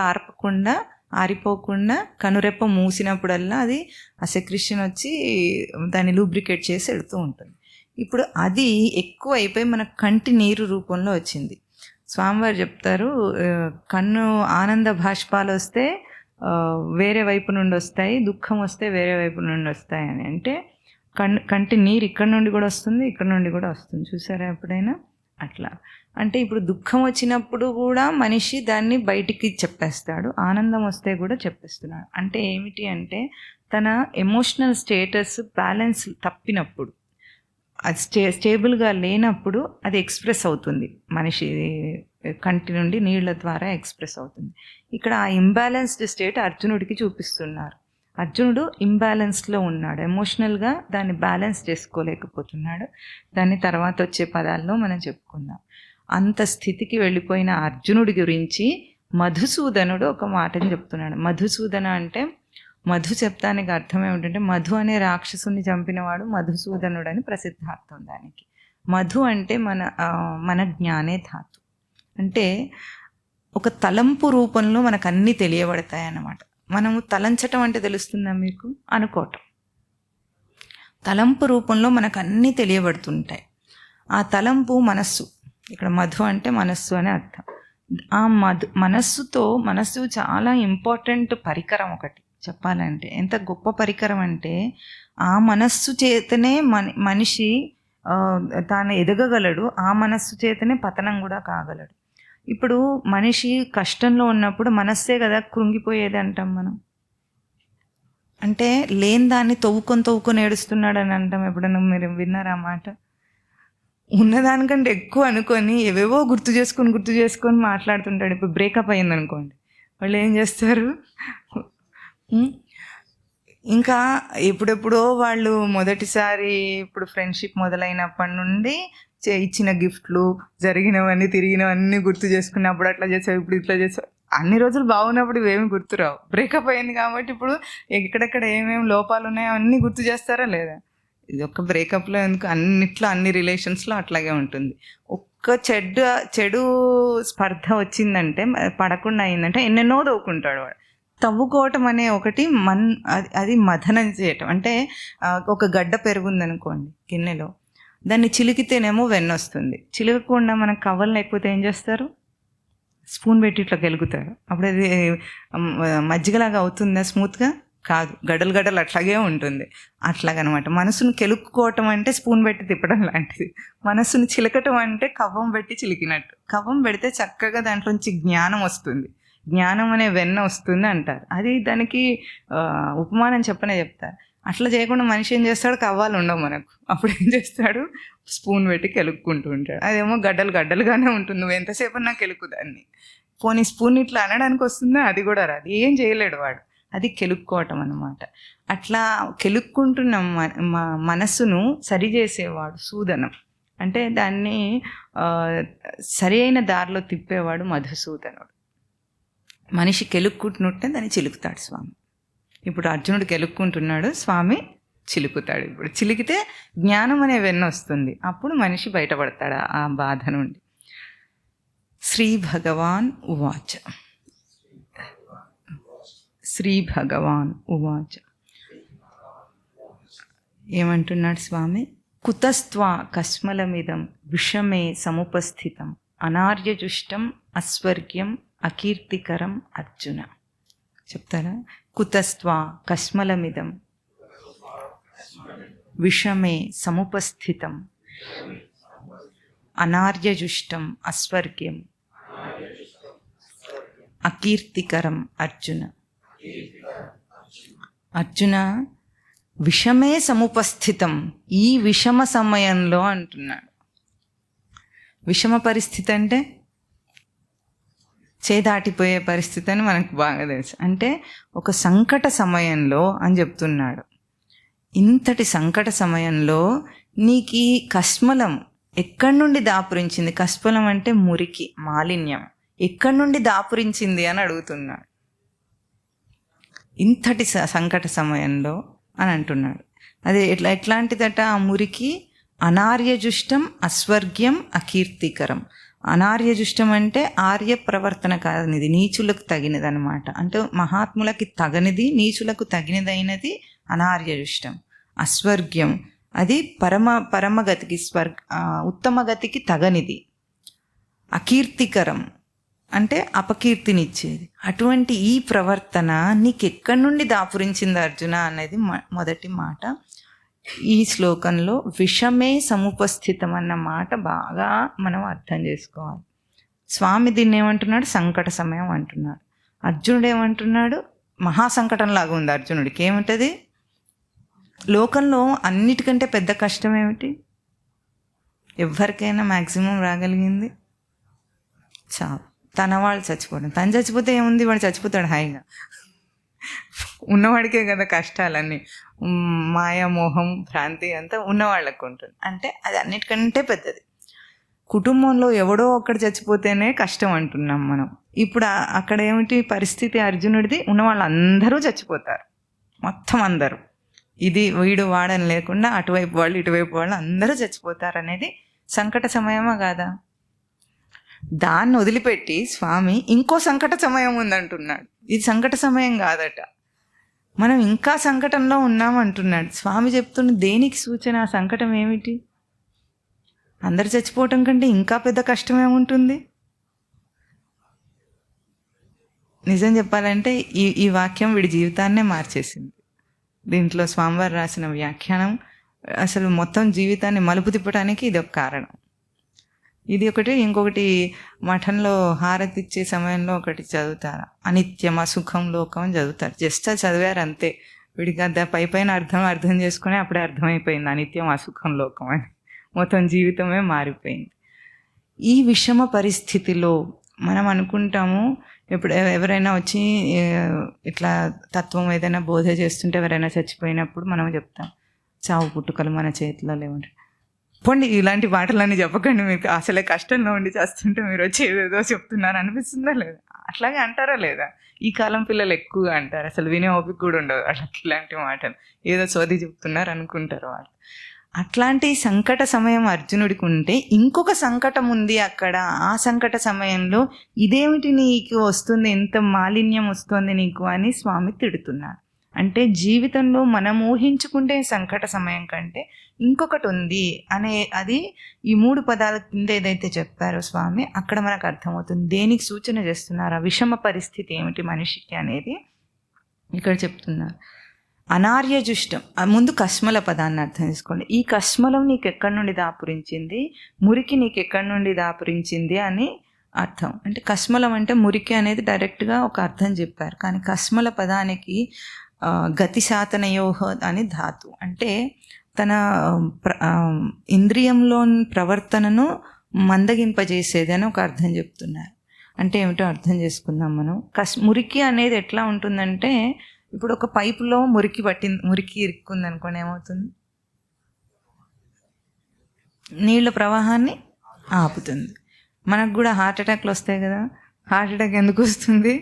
ఆరిపోకుండా కనురెప్ప మూసినప్పుడల్లా అది ఆ సెక్రిషన్ వచ్చి దాన్ని లూబ్రికేట్ చేసి వెళుతూ ఉంటుంది. ఇప్పుడు అది ఎక్కువ అయిపోయి మన కంటి నీరు రూపంలో వచ్చింది. స్వామివారు చెప్తారు, కన్ను ఆనంద భాష్పాలు వస్తే వేరే వైపు నుండి వస్తాయి, దుఃఖం వస్తే వేరే వైపు నుండి వస్తాయి అని. అంటే కంటి నీరు ఇక్కడ నుండి కూడా వస్తుంది, ఇక్కడ నుండి కూడా వస్తుంది. చూసారా ఎప్పుడైనా అట్లా? అంటే ఇప్పుడు దుఃఖం వచ్చినప్పుడు కూడా మనిషి దాన్ని బయటికి చెప్పేస్తాడు, ఆనందం వస్తే కూడా చెప్పేస్తున్నాడు. అంటే ఏమిటి అంటే, తన ఎమోషనల్ స్టేటస్ బ్యాలెన్స్ తప్పినప్పుడు, అది స్టేబుల్గా లేనప్పుడు అది ఎక్స్ప్రెస్ అవుతుంది, మనిషి కంటి నుండి నీళ్ల ద్వారా ఎక్స్ప్రెస్ అవుతుంది. ఇక్కడ ఆ ఇంబ్యాలెన్స్డ్ స్టేట్ అర్జునుడికి చూపిస్తున్నారు. అర్జునుడు ఇంబ్యాలెన్స్లో ఉన్నాడు, ఎమోషనల్గా దాన్ని బ్యాలెన్స్ చేసుకోలేకపోతున్నాడు. దాన్ని తర్వాత వచ్చే పదాల్లో మనం చెప్పుకుందాం. అంత స్థితికి వెళ్ళిపోయిన అర్జునుడి గురించి మధుసూదనుడు ఒక మాటని చెప్తున్నాడు. మధుసూదన అంటే, మధు చెప్తానికి అర్థం ఏమిటంటే, మధు అనే రాక్షసుని చంపినవాడు మధుసూదనుడు అని ప్రసిద్ధార్థం దానికి. మధు అంటే మన జ్ఞానే ధాతు, అంటే ఒక తలంపు రూపంలో మనకు అన్నీ తెలియబడతాయి అన్నమాట. మనము తలంచటం అంటే తెలుస్తుందా మీకు? అనుకోవటం. తలంపు రూపంలో మనకు అన్నీ తెలియబడుతుంటాయి. ఆ తలంపు మనస్సు. ఇక్కడ మధు అంటే మనస్సు అని అర్థం. ఆ మనస్సు చాలా ఇంపార్టెంట్ పరికరం. ఒకటి చెప్పాలంటే ఎంత గొప్ప పరికరం అంటే, ఆ మనస్సు చేతనే మనిషి తాను ఎదగగలడు, ఆ మనస్సు చేతనే పతనం కూడా కాగలడు. ఇప్పుడు మనిషి కష్టంలో ఉన్నప్పుడు మనస్సే కదా కృంగిపోయేది అంటాం మనం. అంటే లేని దాన్ని తవ్వుకొని ఏడుస్తున్నాడు అని అంటాం. ఎప్పుడన్నా మీరు విన్నారా మాట? ఉన్నదానికంటే ఎక్కువ అనుకొని ఏవేవో గుర్తు చేసుకొని మాట్లాడుతుంటాడు. ఇప్పుడు బ్రేకప్ అయింది అనుకోండి, వాళ్ళు ఏం చేస్తారు? ఇంకా ఎప్పుడెప్పుడో వాళ్ళు మొదటిసారి ఇప్పుడు ఫ్రెండ్షిప్ మొదలైనప్పటి నుండి ఇచ్చిన గిఫ్ట్లు, జరిగినవన్నీ తిరిగినవన్నీ గుర్తు చేసుకున్నప్పుడు అట్లా చేసావు, ఇప్పుడు ఇట్లా చేసావు. అన్ని రోజులు బాగున్నప్పుడు ఇవేమి గుర్తురావు. బ్రేకప్ అయింది కాబట్టి ఇప్పుడు ఎక్కడెక్కడ ఏమేమి లోపాలు ఉన్నాయో అన్నీ గుర్తు చేస్తారా లేదా? ఇది ఒక్క బ్రేకప్లో ఎందుకు, అన్నిట్లో అన్ని రిలేషన్స్లో అట్లాగే ఉంటుంది. ఒక్క చెడు స్పర్ధ వచ్చిందంటే, పడకుండా అయిందంటే ఎన్నెన్నో తవ్వుకుంటాడు వాడు. తవ్వుకోవటం అనే ఒకటి అది మథనం చేయటం. అంటే ఒక గడ్డ పెరుగుందనుకోండి గిన్నెలో, దాన్ని చిలికితేనేమో వెన్న వస్తుంది. చిలకకుండా మనకు కవ్వలు లేకపోతే ఏం చేస్తారు? స్పూన్ పెట్టి ఇట్లా గెలుగుతారు. అప్పుడు అది మజ్జిగలాగా అవుతుందా? స్మూత్గా కాదు, గడ్డలు అట్లాగే ఉంటుంది. అట్లాగనమాట మనసును కెలుక్కోవటం అంటే స్పూన్ పెట్టి తిప్పడం లాంటిది. మనసును చిలకటం అంటే కవ్వం పెట్టి చిలికినట్టు. కవ్వం పెడితే చక్కగా దాంట్లోంచి జ్ఞానం వస్తుంది, జ్ఞానం అనే వెన్న వస్తుంది అంటారు. అది దానికి ఉపమానం చెప్తారు. అట్లా చేయకుండా మనిషి ఏం చేస్తాడు? కవ్వాలు ఉండవు మనకు. అప్పుడు ఏం చేస్తాడు? స్పూన్ పెట్టి కెలుక్కుంటూ ఉంటాడు. అదేమో గడ్డలుగానే ఉంటుంది. నువ్వు ఎంతసేపు నాకు కెలుకు దాన్ని. పోనీ స్పూన్ ఇట్లా అనడానికి వస్తుందా? అది కూడా రాదు. ఏం చేయలేడు వాడు. అది కెలుక్కోవటం అన్నమాట. అట్లా కెలుక్కుంటున్న మనస్సును సరిచేసేవాడు సూదనం. అంటే దాన్ని సరి అయిన దారిలో తిప్పేవాడు మధుసూదనుడు. మనిషి కెలుక్కుంటున్నట్టే దాన్ని చిలుకుతాడు స్వామి. ఇప్పుడు అర్జునుడు కెలుక్కుంటున్నాడు, స్వామి చిలుకుతాడు. ఇప్పుడు చిలికితే జ్ఞానం అనే వెన్న వస్తుంది. అప్పుడు మనిషి బయటపడతాడు ఆ బాధ నుండి. శ్రీ భగవాన్ ఉవాచ. శ్రీ భగవాన్ ఉవాచ ఏమంటున్నాడు స్వామి? కుతస్త్వా కస్మలమిదం విషమే సముపస్థితం అనార్యజుష్టం అస్వర్గ్యం అకీర్తికరం అర్జున. చెప్తారా? కుతస్త్వా కస్మలమిదం విషమే సముపస్థితం అనార్యజుష్టం అస్వర్గ్యం అకీర్తికరం అర్జున. అర్జున, విషమే సముపస్థితం, ఈ విషమ సమయంలో అంటున్నాడు. విషమ పరిస్థితి అంటే చేదాటిపోయే పరిస్థితి అని మనకు బాగా తెలుసు. అంటే ఒక సంకట సమయంలో అని చెప్తున్నాడు. ఇంతటి సంకట సమయంలో నీకు ఈ కస్మలం ఎక్కడి నుండి దాపురించింది? కస్మలం అంటే మురికి, మాలిన్యం. ఎక్కడి నుండి దాపురించింది అని అడుగుతున్నాడు. ఇంతటి సంకట సమయంలో అని అంటున్నాడు. అది ఎట్లాంటిదట ఆ మురికి? అనార్యజుష్టం అస్వర్గ్యం అకీర్తికరం. అనార్యజుష్టం అంటే ఆర్య ప్రవర్తన కానిది, నీచులకు తగినది అనమాట. అంటే మహాత్ములకి తగనిది, నీచులకు తగినదైనది అనార్యజుష్టం. అస్వర్గ్యం అది పరమగతికి ఉత్తమ గతికి తగనిది. అకీర్తికరం అంటే అపకీర్తినిచ్చేది. అటువంటి ఈ ప్రవర్తన నీకెక్కడి నుండి దాపురించింది అర్జున అనేది మొదటి మాట. ఈ శ్లోకంలో విషమే సముపస్థితం అన్న మాట బాగా మనం అర్థం చేసుకోవాలి. స్వామి దీన్ని ఏమంటున్నాడు? సంకట సమయం అంటున్నాడు. అర్జునుడు ఏమంటున్నాడు? మహాసంకటంలాగా ఉంది అర్జునుడికి. ఏమిటది? లోకంలో అన్నిటికంటే పెద్ద కష్టం ఏమిటి? ఎవరికైనా మ్యాక్సిమం రాగలిగింది చావు. తన వాళ్ళు చచ్చిపోవడం. తను చచ్చిపోతే ఏముంది, వాడు చచ్చిపోతాడు హాయిగా. ఉన్నవాడికే కదా కష్టాలన్నీ. మాయ, మోహం, భ్రాంతి అంతా ఉన్నవాళ్ళకు ఉంటుంది. అంటే అది అన్నిటికంటే పెద్దది. కుటుంబంలో ఎవడో ఒక్కడు చచ్చిపోతేనే కష్టం అంటున్నాం మనం. ఇప్పుడు అక్కడ ఏమిటి పరిస్థితి అర్జునుడిది? ఉన్న వాళ్ళందరూ చచ్చిపోతారు, మొత్తం అందరూ. ఇది వీడు వాడని లేకుండా అటువైపు వాళ్ళు ఇటువైపు వాళ్ళు అందరూ చచ్చిపోతారు అనేది సంకట సమయమా కాదా? దాన్ని వదిలిపెట్టి స్వామి ఇంకో సంకట సమయం ఉందంటున్నాడు. ఇది సంకట సమయం కాదట, మనం ఇంకా సంకటంలో ఉన్నామంటున్నాడు స్వామి. చెప్తున్న దేనికి సూచన? ఆ సంకటం ఏమిటి? అందరు చచ్చిపోవటం కంటే ఇంకా పెద్ద కష్టం ఏముంటుంది? నిజం చెప్పాలంటే ఈ వాక్యం వీడి జీవితాన్నే మార్చేసింది. దీంట్లో స్వామివారు రాసిన వ్యాఖ్యానం అసలు మొత్తం జీవితాన్ని మలుపు తిప్పడానికి ఇది ఒక కారణం. ఇది ఒకటి. ఇంకొకటి మఠంలో హారతి ఇచ్చే సమయంలో ఒకటి చదువుతారు, అనిత్యం అసుఖం లోకం అని చదువుతారు. జస్ట్ అది చదివారు అంతే. వీడికి పైన అర్థం చేసుకుని అప్పుడే అర్థమైపోయింది అనిత్యం అసుఖం లోకం అని. మొత్తం జీవితమే మారిపోయింది. ఈ విషమ పరిస్థితిలో మనం అనుకుంటాము, ఇప్పుడు ఎవరైనా వచ్చి ఇట్లా తత్వం ఏదైనా బోధ చేస్తుంటే ఎవరైనా చచ్చిపోయినప్పుడు మనం చెప్తాం చావు పుట్టుకలు మన చేతిలో లేవంటే. పోండి, ఇలాంటి మాటలన్నీ చెప్పకండి, మీకు అసలే కష్టంలో ఉండి చేస్తుంటే మీరు వచ్చి ఏదేదో చెప్తున్నారు అనిపిస్తుందా లేదా? అట్లాగే అంటారా లేదా? ఈ కాలం పిల్లలు ఎక్కువగా అంటారు, అసలు వినే ఓపిక కూడా ఉండదు వాళ్ళకి. ఇలాంటి మాటలు ఏదో సోది చెప్తున్నారు అనుకుంటారు వాళ్ళు. అట్లాంటి సంకట సమయం అర్జునుడికి ఉంటే ఇంకొక సంకటం ఉంది అక్కడ. ఆ సంకట సమయంలో ఇదేమిటి నీకు వస్తుంది, ఎంత మాలిన్యం వస్తుంది నీకు అని స్వామి తిడుతున్నాడు. అంటే జీవితంలో మనం ఊహించుకుంటే సంకట సమయం కంటే ఇంకొకటి ఉంది అనే అది ఈ 3 పదాల కింద ఏదైతే చెప్పారో స్వామి, అక్కడ మనకు అర్థమవుతుంది దేనికి సూచన చేస్తున్నారు, ఆ విషమ పరిస్థితి ఏమిటి మనిషికి అనేది ఇక్కడ చెప్తున్నారు. అనార్యజుష్టం, ముందు కస్మల పదాన్ని అర్థం చేసుకోండి. ఈ కస్మలం నీకు ఎక్కడి నుండి దాపురించింది, మురికి నీకు ఎక్కడి నుండి దాపురించింది అని అర్థం. అంటే కస్మలం అంటే మురికి అనేది డైరెక్ట్గా ఒక అర్థం చెప్పారు, కానీ కస్మల పదానికి గతిశాతనయోహ అని ధాతు. అంటే తన ఇంద్రియంలోని ప్రవర్తనను మందగింపజేసేది అని ఒక అర్థం చెప్తున్నారు. అంటే ఏమిటో అర్థం చేసుకుందాం మనం. మురికి అనేది ఎట్లా ఉంటుందంటే, ఇప్పుడు ఒక పైపులో మురికి ఇరుక్కుంది అనుకోండి, ఏమవుతుంది? నీళ్ళ ప్రవాహాన్ని ఆపుతుంది. మనకు కూడా హార్ట్ అటాక్లు వస్తాయి కదా. హార్ట్ అటాక్ ఎందుకు వస్తుంది?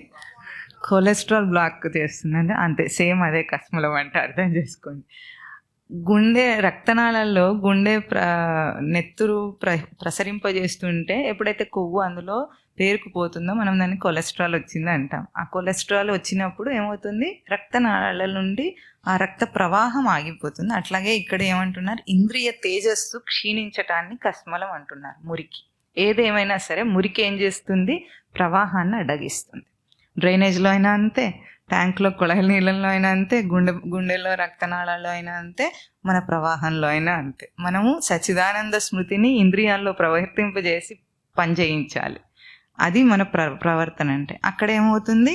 కొలెస్ట్రాల్ బ్లాక్ చేస్తుంది. అంటే అంతే, సేమ్ అదే కస్మలం అంటే అర్థం చేసుకోండి. గుండె రక్తనాళాల్లో గుండె నెత్తురు ప్రసరింపజేస్తుంటే ఎప్పుడైతే కొవ్వు అందులో పేరుకుపోతుందో మనం దాన్ని కొలెస్ట్రాల్ వచ్చింది అంటాం. ఆ కొలెస్ట్రాల్ వచ్చినప్పుడు ఏమవుతుంది? రక్తనాళాల నుండి ఆ రక్త ప్రవాహం ఆగిపోతుంది. అట్లాగే ఇక్కడ ఏమంటున్నారు? ఇంద్రియ తేజస్సు క్షీణించటాన్ని కస్మలం అంటున్నారు. మురికి ఏదేమైనా సరే మురికి ఏం చేస్తుంది? ప్రవాహాన్ని అడ్డగిస్తుంది. డ్రైనేజ్లో అయినా అంతే, ట్యాంక్లో కుళాయి నీళ్ళల్లో అయినా అంతే, గుండెల్లో రక్తనాళాల్లో అయినా అంతే, మన ప్రవాహంలో అయినా అంతే. మనము సచ్చిదానంద స్మృతిని ఇంద్రియాల్లో ప్రవర్తింపజేసి పనిచేయించాలి. అది మన ప్రవర్తన. అంటే అక్కడ ఏమవుతుంది?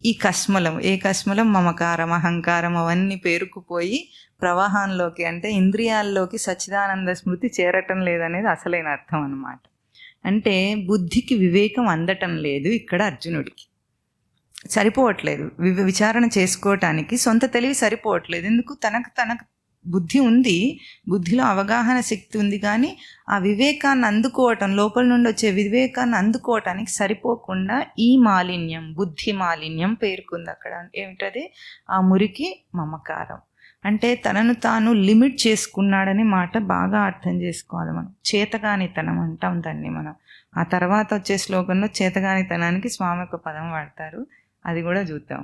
ఈ కస్మలం, ఏ కస్మలం? మమకారం, అహంకారం అవన్నీ పేరుకుపోయి ప్రవాహంలోకి, అంటే ఇంద్రియాల్లోకి సచ్చిదానంద స్మృతి చేరటం లేదనేది అసలైన అర్థం అన్నమాట. అంటే బుద్ధికి వివేకం అందటం లేదు ఇక్కడ అర్జునుడికి, సరిపోవట్లేదు. విచారణ చేసుకోవటానికి సొంత తెలివి సరిపోవట్లేదు. ఎందుకు? తనకు బుద్ధి ఉంది, బుద్ధిలో అవగాహన శక్తి ఉంది, కానీ ఆ వివేకాన్ని అందుకోవటం, లోపల నుండి వచ్చే వివేకాన్ని అందుకోవటానికి సరిపోకుండా ఈ మాలిన్యం, బుద్ధి మాలిన్యం పేరుకుంది అక్కడ. ఏమిటది? ఆ మురికి మమకారం. అంటే తనను తాను లిమిట్ చేసుకున్నాడని మాట బాగా అర్థం చేసుకోవాలి మనం. చేతగానితనం అంటాం దాన్ని మనం. ఆ తర్వాత వచ్చే శ్లోకంలో చేతగానితనానికి స్వామి ఒక పదం వాడతారు, అది కూడా చూద్దాం.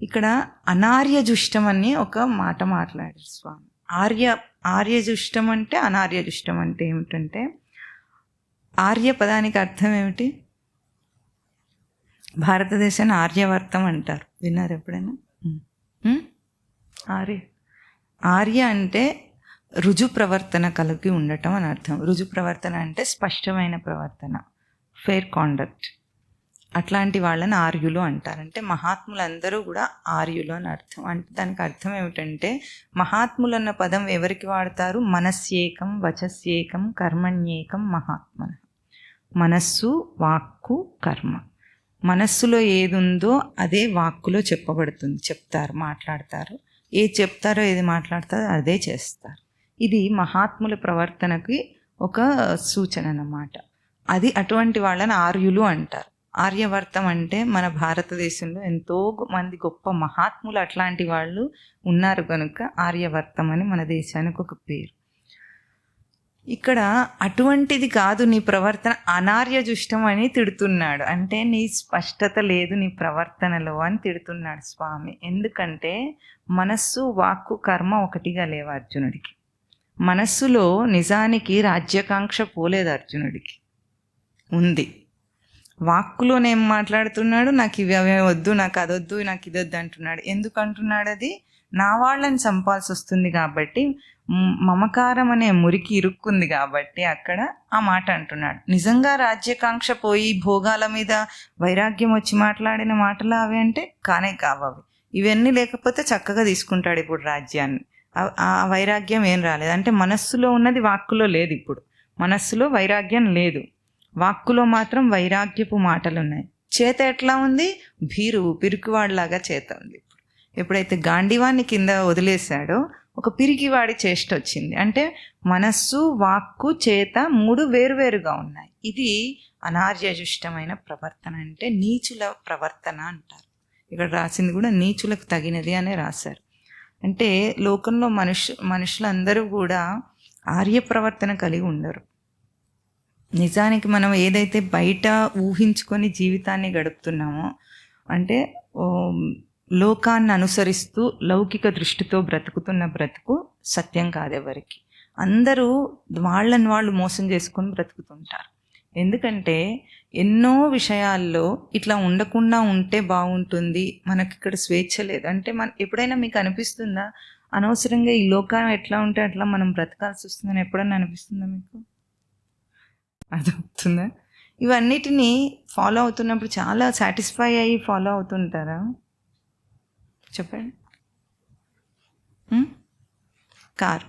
ఇక్కడ అనార్యజుష్టం అని ఒక మాట మాట్లాడారు స్వామి. ఆర్యజుష్టం అంటే అనార్యజుష్టం అంటే ఏమిటంటే, ఆర్య పదానికి అర్థం ఏమిటి? భారతదేశాన్ని ఆర్యవర్తం అంటారు, విన్నారు ఎప్పుడైనా? ఆర్య అంటే రుజు ప్రవర్తన కలిగి ఉండటం అని అర్థం. రుజు ప్రవర్తన అంటే స్పష్టమైన ప్రవర్తన, ఫెయిర్ కాండక్ట్. అట్లాంటి వాళ్ళని ఆర్యులు అంటారు. అంటే మహాత్ములందరూ కూడా ఆర్యులు అని అర్థం. అంటే దానికి అర్థం ఏమిటంటే మహాత్ములు అన్న పదం ఎవరికి వాడతారు? మనస్యేకం వచస్యేకం కర్మణ్యేకం మహాత్మన. మనస్సు, వాక్కు, కర్మ. మనస్సులో ఏది ఉందో అదే వాక్కులో చెప్పబడుతుంది, చెప్తారు, మాట్లాడతారు. ఏది చెప్తారో ఏది మాట్లాడతారో అదే చేస్తారు. ఇది మహాత్ముల ప్రవర్తనకి ఒక సూచన అన్నమాట. అది అటువంటి వాళ్ళని ఆర్యులు అంటారు. ఆర్యవర్తం అంటే మన భారతదేశంలో ఎంతో మంది గొప్ప మహాత్ములు అట్లాంటి వాళ్ళు ఉన్నారు కనుక ఆర్యవర్తం అని మన దేశానికి ఒక పేరు. ఇక్కడ అటువంటిది కాదు నీ ప్రవర్తన, అనార్యజుష్టం అని తిడుతున్నాడు. అంటే నీ స్పష్టత లేదు నీ ప్రవర్తనలో అని తిడుతున్నాడు స్వామి. ఎందుకంటే మనస్సు, వాక్కు, కర్మ ఒకటిగా లేవు అర్జునుడికి. మనస్సులో నిజానికి రాజ్యాకాంక్ష పోలేదు అర్జునుడికి, ఉంది. వాక్కులోనేం మాట్లాడుతున్నాడు? నాకు ఇవి అవే వద్దు, నాకు అదొద్దు, నాకు ఇదొద్దు అంటున్నాడు. ఎందుకు అంటున్నాడు? అది నా వాళ్ళని చంపాల్సి వస్తుంది కాబట్టి, మమకారం అనే మురికి ఇరుక్కుంది కాబట్టి అక్కడ ఆ మాట అంటున్నాడు. నిజంగా రాజ్యాకాంక్ష పోయి భోగాల మీద వైరాగ్యం వచ్చి మాట్లాడిన మాటలు అవి అంటే కానే కావవి. ఇవన్నీ లేకపోతే చక్కగా తీసుకుంటాడు ఇప్పుడు రాజ్యాన్ని. ఆ వైరాగ్యం ఏం రాలేదు. అంటే మనస్సులో ఉన్నది వాక్కులో లేదు. ఇప్పుడు మనస్సులో వైరాగ్యం లేదు, వాక్కులో మాత్రం వైరాగ్యపు మాటలు ఉన్నాయి. చేత ఎట్లా ఉంది? పిరికివాడిలాగా చేత ఉంది. ఎప్పుడైతే గాంధీవాన్ని కింద వదిలేశాడో ఒక పిరికివాడి చేష్ట వచ్చింది. అంటే మనస్సు, వాక్కు, చేత మూడు వేరువేరుగా ఉన్నాయి. ఇది అనార్యజుష్టమైన ప్రవర్తన, అంటే నీచుల ప్రవర్తన అంటారు. ఇక్కడ రాసింది కూడా నీచులకు తగినది అనే రాశారు. అంటే లోకంలో మనుషులందరూ కూడా ఆర్య ప్రవర్తన కలిగి ఉండరు. నిజానికి మనం ఏదైతే బయట ఊహించుకొని జీవితాన్ని గడుపుతున్నామో, అంటే లోకాన్ని అనుసరిస్తూ లౌకిక దృష్టితో బ్రతుకుతున్న బ్రతుకు సత్యం కాదు ఎవరికి. అందరూ వాళ్ళని వాళ్ళు మోసం చేసుకొని బ్రతుకుతుంటారు. ఎందుకంటే ఎన్నో విషయాల్లో ఇట్లా ఉండకుండా ఉంటే బాగుంటుంది, మనకి ఇక్కడ స్వేచ్ఛ లేదు అంటే ఎప్పుడైనా మీకు అనిపిస్తుందా అనవసరంగా ఈ లోకం ఎట్లా ఉంటే అట్లా మనం బ్రతకాల్సి వస్తుందని ఎప్పుడైనా అనిపిస్తుందా మీకు? అదవుతుందా? ఇవన్నిటినీ ఫాలో అవుతున్నప్పుడు చాలా సాటిస్ఫై అయ్యి ఫాలో అవుతుంటారా? చెప్పండి. కారు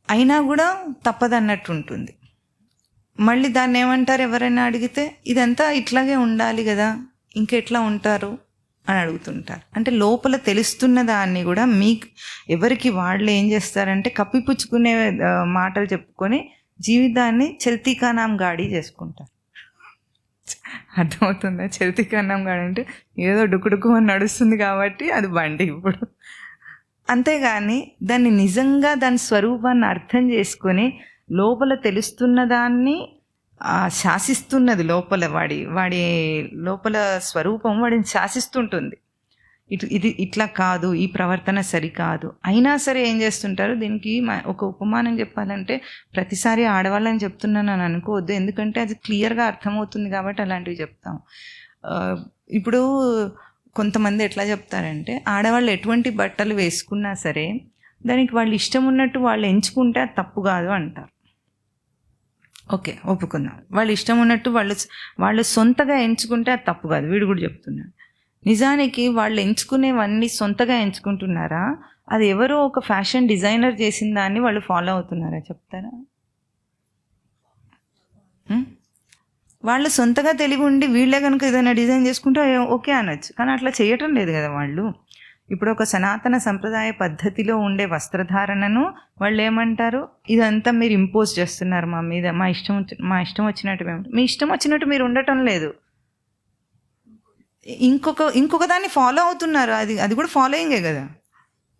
అయినా కూడా తప్పదన్నట్టు ఉంటుంది. మళ్ళీ దాన్ని ఏమంటారు ఎవరైనా అడిగితే? ఇదంతా ఇట్లాగే ఉండాలి కదా, ఇంకెట్లా ఉంటారు అని అడుగుతుంటారు. అంటే లోపల తెలుస్తున్న దాన్ని కూడా మీకు ఎవరికి వాళ్ళు ఏం చేస్తారంటే కప్పిపుచ్చుకునే మాటలు చెప్పుకొని జీవితాన్ని చల్తీకానాం గాడి చేసుకుంటారు. అర్థమవుతుందా? చల్తీకానాం గాడి అంటే ఏదో డుకుడుకు అని నడుస్తుంది కాబట్టి అది బండి ఇప్పుడు. అంతేగాని దాన్ని నిజంగా దాని స్వరూపాన్ని అర్థం చేసుకొని లోపల తెలుస్తున్న దాన్ని శాసిస్తున్నది, లోపల వాడి లోపల స్వరూపం వాడిని శాసిస్తుంటుంది. ఇది ఇట్లా కాదు, ఈ ప్రవర్తన సరికాదు. అయినా సరే ఏం చేస్తుంటారు? దీనికి ఒక ఉపమానం చెప్పాలంటే ప్రతిసారి ఆడవాళ్ళని చెప్తున్నాను అని అనుకోవద్దు, ఎందుకంటే అది క్లియర్గా అర్థమవుతుంది కాబట్టి అలాంటివి చెప్తాం. ఇప్పుడు కొంతమంది ఎట్లా చెప్తారంటే ఆడవాళ్ళు ఎటువంటి బట్టలు వేసుకున్నా సరే దానికి వాళ్ళు ఇష్టం ఉన్నట్టు వాళ్ళు ఎంచుకుంటే అది తప్పు కాదు అంటారు. ఓకే, ఒప్పుకుందాం. వాళ్ళు ఇష్టం ఉన్నట్టు వాళ్ళు సొంతగా ఎంచుకుంటే అది తప్పు కాదు, వీడు కూడా చెప్తున్నాడు. నిజానికి వాళ్ళు ఎంచుకునేవన్నీ సొంతగా ఎంచుకుంటున్నారా? అది ఎవరో ఒక ఫ్యాషన్ డిజైనర్ చేసిన దాన్ని వాళ్ళు ఫాలో అవుతున్నారా? చెప్తారా? వాళ్ళు సొంతగా తెలివి ఉండి వీళ్ళే కనుక ఏదైనా డిజైన్ చేసుకుంటే ఓకే అనొచ్చు, కానీ అట్లా చేయటం లేదు కదా వాళ్ళు. ఇప్పుడు ఒక సనాతన సంప్రదాయ పద్ధతిలో ఉండే వస్త్రధారణను వాళ్ళు ఏమంటారు? ఇదంతా మీరు ఇంపోజ్ చేస్తున్నారు మా మీద, మా ఇష్టం వచ్చినట్టు. మీ ఇష్టం వచ్చినట్టు మీరు ఉండటం లేదు, ఇంకొక దాన్ని ఫాలో అవుతున్నారు. అది కూడా ఫాలోయింగే కదా,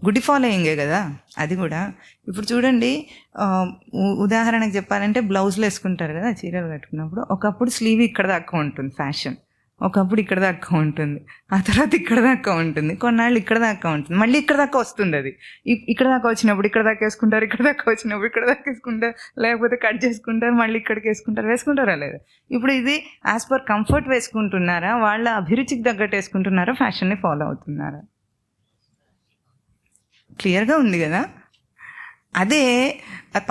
గుడి ఫాలోయింగే కదా అది కూడా. ఇప్పుడు చూడండి, ఉదాహరణకు చెప్పాలంటే బ్లౌజులు వేసుకుంటారు కదా చీరలు కట్టుకున్నప్పుడు. ఒకప్పుడు స్లీవ్ ఇక్కడ దాకా ఉంటుంది ఫ్యాషన్, ఒకప్పుడు ఇక్కడ దాకా ఉంటుంది, ఆ తర్వాత ఇక్కడ దాకా ఉంటుంది, కొన్నాళ్ళు ఇక్కడ దాకా ఉంటుంది, మళ్ళీ ఇక్కడ దాకా వస్తుంది. అది ఇక్కడ దాకా వచ్చినప్పుడు ఇక్కడ దాకా వేసుకుంటారు, ఇక్కడ దాకా వచ్చినప్పుడు ఇక్కడ దాకా వేసుకుంటారు, లేకపోతే కట్ చేసుకుంటారు, మళ్ళీ ఇక్కడికి వేసుకుంటారా లేదా? ఇప్పుడు ఇది యాజ్ పర్ కంఫర్ట్ వేసుకుంటున్నారా, వాళ్ళ అభిరుచికి తగ్గట్టు వేసుకుంటున్నారా, ఫ్యాషన్ని ఫాలో అవుతున్నారా? క్లియర్గా ఉంది కదా. అదే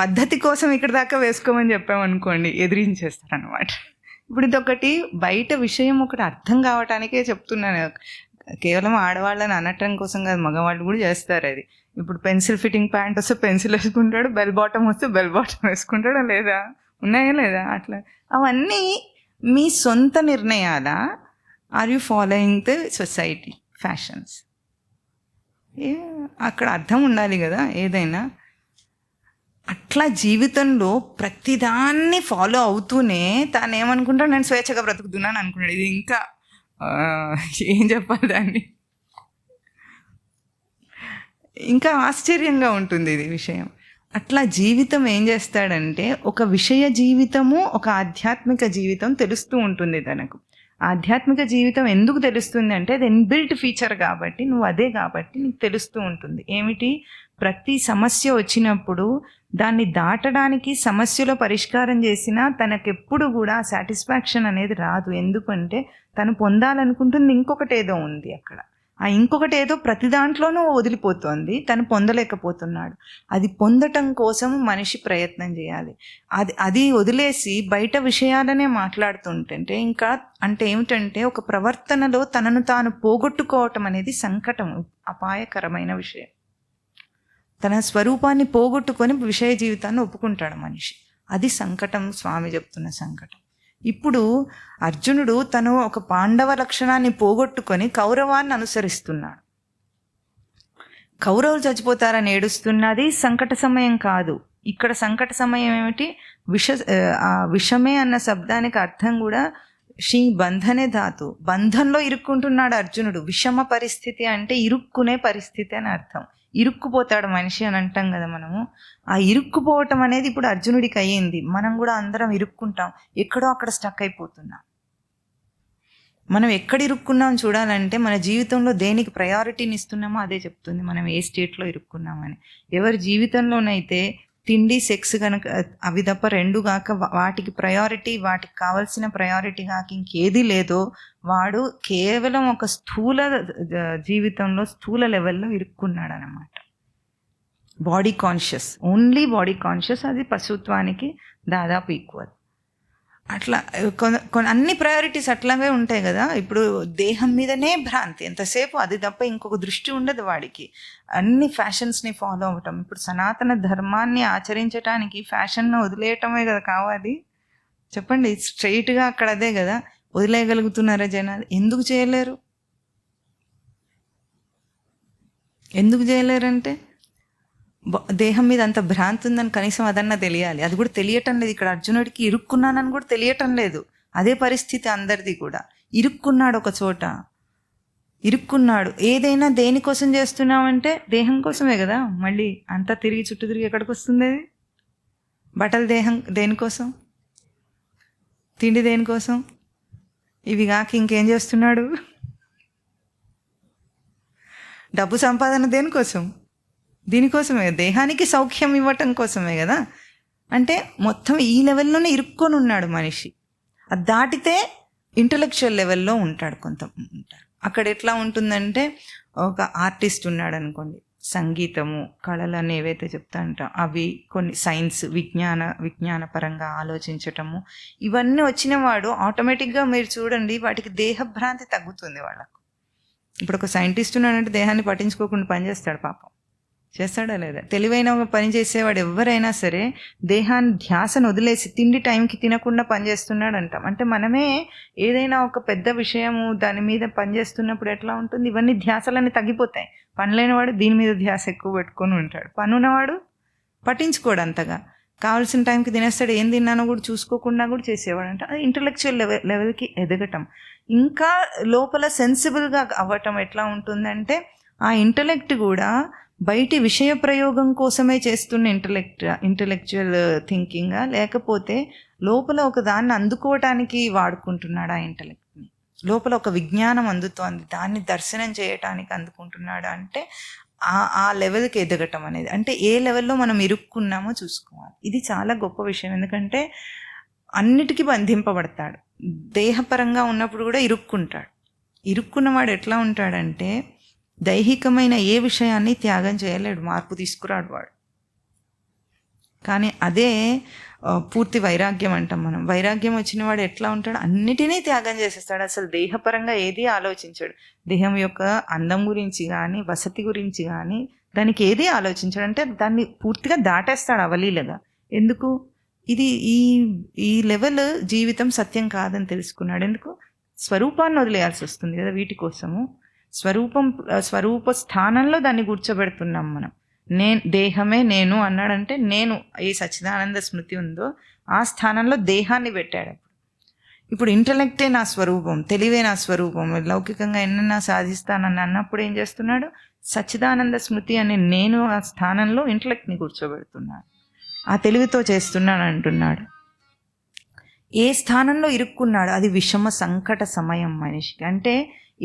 పద్ధతి కోసం ఇక్కడ దాకా వేసుకోమని చెప్పామనుకోండి, ఎదిరించేస్తారు అన్నమాట. ఇప్పుడు ఇదొకటి బయట విషయం ఒకటి అర్థం కావటానికే చెప్తున్నాను. కేవలం ఆడవాళ్ళని అనటం కోసం కాదు, మగవాళ్ళు కూడా చేస్తారు అది. ఇప్పుడు పెన్సిల్ ఫిట్టింగ్ ప్యాంట్ వస్తే పెన్సిల్ వేసుకుంటాడు, బెల్ బాటమ్ వస్తే బెల్ బాటమ్ వేసుకుంటాడా లేదా? ఉన్నాయా లేదా? అట్లా అవన్నీ మీ సొంత నిర్ణయాలా? Are you following the society fashions? అక్కడ అర్థం ఉండాలి కదా ఏదైనా. అట్లా జీవితంలో ప్రతిదాన్ని ఫాలో అవుతూనే తాను ఏమనుకుంటాడు, నేను స్వేచ్ఛగా బ్రతుకుతున్నాను అనుకున్నాడు. ఇది ఇంకా ఏం చెప్పాలి దాన్ని, ఇంకా ఆశ్చర్యంగా ఉంటుంది ఇది విషయం. అట్లా జీవితం ఏం చేస్తాడంటే, ఒక విషయ జీవితము, ఒక ఆధ్యాత్మిక జీవితం తెలుస్తూ ఉంటుంది తనకు. ఆధ్యాత్మిక జీవితం ఎందుకు తెలుస్తుంది అంటే అది ఇన్బిల్ట్ ఫీచర్ కాబట్టి, నువ్వు అదే కాబట్టి నీకు తెలుస్తూ ఉంటుంది. ఏమిటి? ప్రతి సమస్య వచ్చినప్పుడు దాన్ని దాటడానికి, సమస్యలో పరిష్కారం చేసినా తనకెప్పుడు కూడా సాటిస్ఫాక్షన్ అనేది రాదు. ఎందుకంటే తను పొందాలనుకుంటుంది ఇంకొకటి ఏదో ఉంది అక్కడ. ఆ ఇంకొకటి ఏదో ప్రతి దాంట్లోనూ వదిలిపోతుంది, తను పొందలేకపోతున్నాడు. అది పొందటం కోసం మనిషి ప్రయత్నం చేయాలి. అది వదిలేసి బయట విషయాలనే మాట్లాడుతుంటే ఇంకా అంటే ఏమిటంటే, ఒక ప్రవర్తనలో తనను తాను పోగొట్టుకోవటం అనేది సంకటం, అపాయకరమైన విషయం. తన స్వరూపాన్ని పోగొట్టుకొని విషయ జీవితాన్ని ఒప్పుకుంటాడు మనిషి. అది సంకటం, స్వామి చెప్తున్న సంకటం. ఇప్పుడు అర్జునుడు తను ఒక పాండవ లక్షణాన్ని పోగొట్టుకొని కౌరవాన్ని అనుసరిస్తున్నాడు. కౌరవులు చచ్చిపోతారని ఏడుస్తున్నది సంకట సమయం కాదు. ఇక్కడ సంకట సమయం ఏమిటి? విషమే అన్న శబ్దానికి అర్థం కూడా షీ బంధనే ధాతు. బంధంలో ఇరుక్కుంటున్నాడు అర్జునుడు. విషమ పరిస్థితి అంటే ఇరుక్కునే పరిస్థితి అని అర్థం. ఇరుక్కుపోతాడు మనిషి అని అంటాం కదా మనము. ఆ ఇరుక్కుపోవటం అనేది ఇప్పుడు అర్జునుడికి అయ్యింది. మనం కూడా అందరం ఇరుక్కుంటాం, ఎక్కడో అక్కడ స్టక్ అయిపోతున్నాం. మనం ఎక్కడ ఇరుక్కున్నాం చూడాలంటే మన జీవితంలో దేనికి ప్రయారిటీని ఇస్తున్నామో అదే చెప్తుంది మనం ఏ స్టేట్లో ఇరుక్కున్నామని. ఎవరి జీవితంలోనైతే తిండి, సెక్స్ కనుక అవి తప్ప రెండు కాక వాటికి ప్రయారిటీ, వాటికి కావాల్సిన ప్రయారిటీ కాక ఇంకేది లేదో వాడు కేవలం ఒక స్థూల జీవితంలో, స్థూల లెవెల్లో ఇరుక్కున్నాడు అన్నమాట. Body conscious, only body conscious. అది పశుత్వానికి దాదాపు ఈక్వల్. అట్లా అన్ని ప్రయారిటీస్ అట్లాగే ఉంటాయి కదా. ఇప్పుడు దేహం మీదనే భ్రాంతి ఎంతసేపు, అది తప్ప ఇంకొక దృష్టి ఉండదు వాడికి. అన్ని ఫ్యాషన్స్ని ఫాలో అవ్వటం. ఇప్పుడు సనాతన ధర్మాన్ని ఆచరించడానికి ఫ్యాషన్ను వదిలేయటమే కదా కావాలి. చెప్పండి, స్ట్రైట్గా అక్కడ అదే కదా. వదిలేయగలుగుతున్నారా జనాలు? ఎందుకు చేయలేరు? ఎందుకు చేయలేరంటే దేహం మీద అంత భ్రాంతి ఉందని కనీసం అదన్నా తెలియాలి. అది కూడా తెలియటం లేదు. ఇక్కడ అర్జునుడికి ఇరుక్కున్నానని కూడా తెలియటం లేదు. అదే పరిస్థితి అందరిది కూడా. ఇరుక్కున్నాడు ఒక చోట, ఇరుక్కున్నాడు. ఏదైనా దేనికోసం చేస్తున్నామంటే దేహం కోసమే కదా. మళ్ళీ అంతా తిరిగి చుట్టూ తిరిగి ఎక్కడికి వస్తుంది అది? బట్టలు దేనికోసం, తిండి దేనికోసం, ఇవి కాక ఇంకేం చేస్తున్నాడు? డబ్బు సంపాదన దేనికోసం? దీనికోసమే, దేహానికి సౌఖ్యం ఇవ్వటం కోసమే కదా. అంటే మొత్తం ఈ లెవెల్లోనే ఇరుక్కొని ఉన్నాడు మనిషి. అది దాటితే ఇంటలెక్చువల్ లెవెల్లో ఉంటాడు. ఉంటారు అక్కడ ఎట్లా ఉంటుందంటే, ఒక ఆర్టిస్ట్ ఉన్నాడు అనుకోండి, సంగీతము, కళలు అని ఏవైతే చెప్తా ఉంటాం అవి, కొన్ని సైన్స్, విజ్ఞానపరంగా ఆలోచించటము, ఇవన్నీ వచ్చిన వాడు ఆటోమేటిక్గా మీరు చూడండి వాటికి దేహభ్రాంతి తగ్గుతుంది వాళ్ళకు. ఇప్పుడు ఒక సైంటిస్ట్ ఉన్నాడంటే దేహాన్ని పట్టించుకోకుండా పనిచేస్తాడు పాపం. చేస్తాడా లేదా? తెలివైన ఒక పని చేసేవాడు ఎవరైనా సరే దేహాన్ని, ధ్యాసను వదిలేసి తిండి టైంకి తినకుండా పనిచేస్తున్నాడు అంటాం. అంటే మనమే ఏదైనా ఒక పెద్ద విషయము దాని మీద పనిచేస్తున్నప్పుడు ఎట్లా ఉంటుంది, ఇవన్నీ ధ్యాసలన్నీ తగ్గిపోతాయి. పనిలేనివాడు దీని మీద ధ్యాస ఎక్కువ పెట్టుకొని ఉంటాడు. పనున్నవాడు పట్టించుకోడు అంతగా. కావాల్సిన టైంకి తినేస్తాడు, ఏం తిన్నానో కూడా చూసుకోకుండా కూడా చేసేవాడు. అంటే అది ఇంటలెక్చువల్ లెవెల్కి ఎదగటం. ఇంకా లోపల సెన్సిబుల్గా అవ్వటం ఎట్లా ఉంటుందంటే, ఆ ఇంటలెక్ట్ కూడా బయటి విషయ ప్రయోగం కోసమే చేస్తున్న ఇంటలెక్చువల్ థింకింగా, లేకపోతే లోపల ఒక దాన్ని అందుకోవటానికి వాడుకుంటున్నాడు ఆ ఇంటలెక్ట్ని. లోపల ఒక విజ్ఞానం అందుతోంది, దాన్ని దర్శనం చేయటానికి అందుకుంటున్నాడు. అంటే ఆ లెవెల్కి ఎదగటం అనేది, అంటే ఏ లెవెల్లో మనం ఇరుక్కున్నామో చూసుకోవాలి. ఇది చాలా గొప్ప విషయం. ఎందుకంటే అన్నిటికీ బంధింపబడతాడు. దేహపరంగా ఉన్నప్పుడు కూడా ఇరుక్కుంటాడు. ఇరుక్కున్నవాడు ఎట్లా ఉంటాడంటే, దైహికమైన ఏ విషయాన్ని త్యాగం చేయలేడు, మార్పు తీసుకురాడు వాడు. కానీ అదే పూర్తి వైరాగ్యం అంటాం మనం. వైరాగ్యం వచ్చిన వాడు ఎట్లా ఉంటాడు, అన్నిటినీ త్యాగం చేసేస్తాడు. అసలు దేహపరంగా ఏది ఆలోచించాడు. దేహం యొక్క అందం గురించి కానీ వసతి గురించి కానీ దానికి ఏది ఆలోచించాడు. అంటే దాన్ని పూర్తిగా దాటేస్తాడు అవలీలగా. ఎందుకు? ఇది ఈ ఈ లెవెల్ జీవితం సత్యం కాదని తెలుసుకున్నాడు. ఎందుకు? స్వరూపాన్ని వదిలేయాల్సి వస్తుంది కదా వీటి కోసము. స్వరూప స్థానంలో దాన్ని కూర్చోబెడుతున్నాం మనం. దేహమే నేను అన్నాడంటే, నేను ఏ సచ్చిదానంద స్మృతి ఉందో ఆ స్థానంలో దేహాన్ని పెట్టాడు. ఇప్పుడు ఇంటలెక్టే నా స్వరూపం, తెలివే నా స్వరూపం, లౌకికంగా ఎన్నన్నా సాధిస్తానని అన్నప్పుడు ఏం చేస్తున్నాడు? సచ్చిదానంద స్మృతి అనే నేను ఆ స్థానంలో ఇంటలెక్ట్ని కూర్చోబెడుతున్నాడు. ఆ తెలివితో చేస్తున్నాను అంటున్నాడు. ఏ స్థానంలో ఇరుక్కున్నాడు? అది విషమ సంకట సమయం మనిషికి. అంటే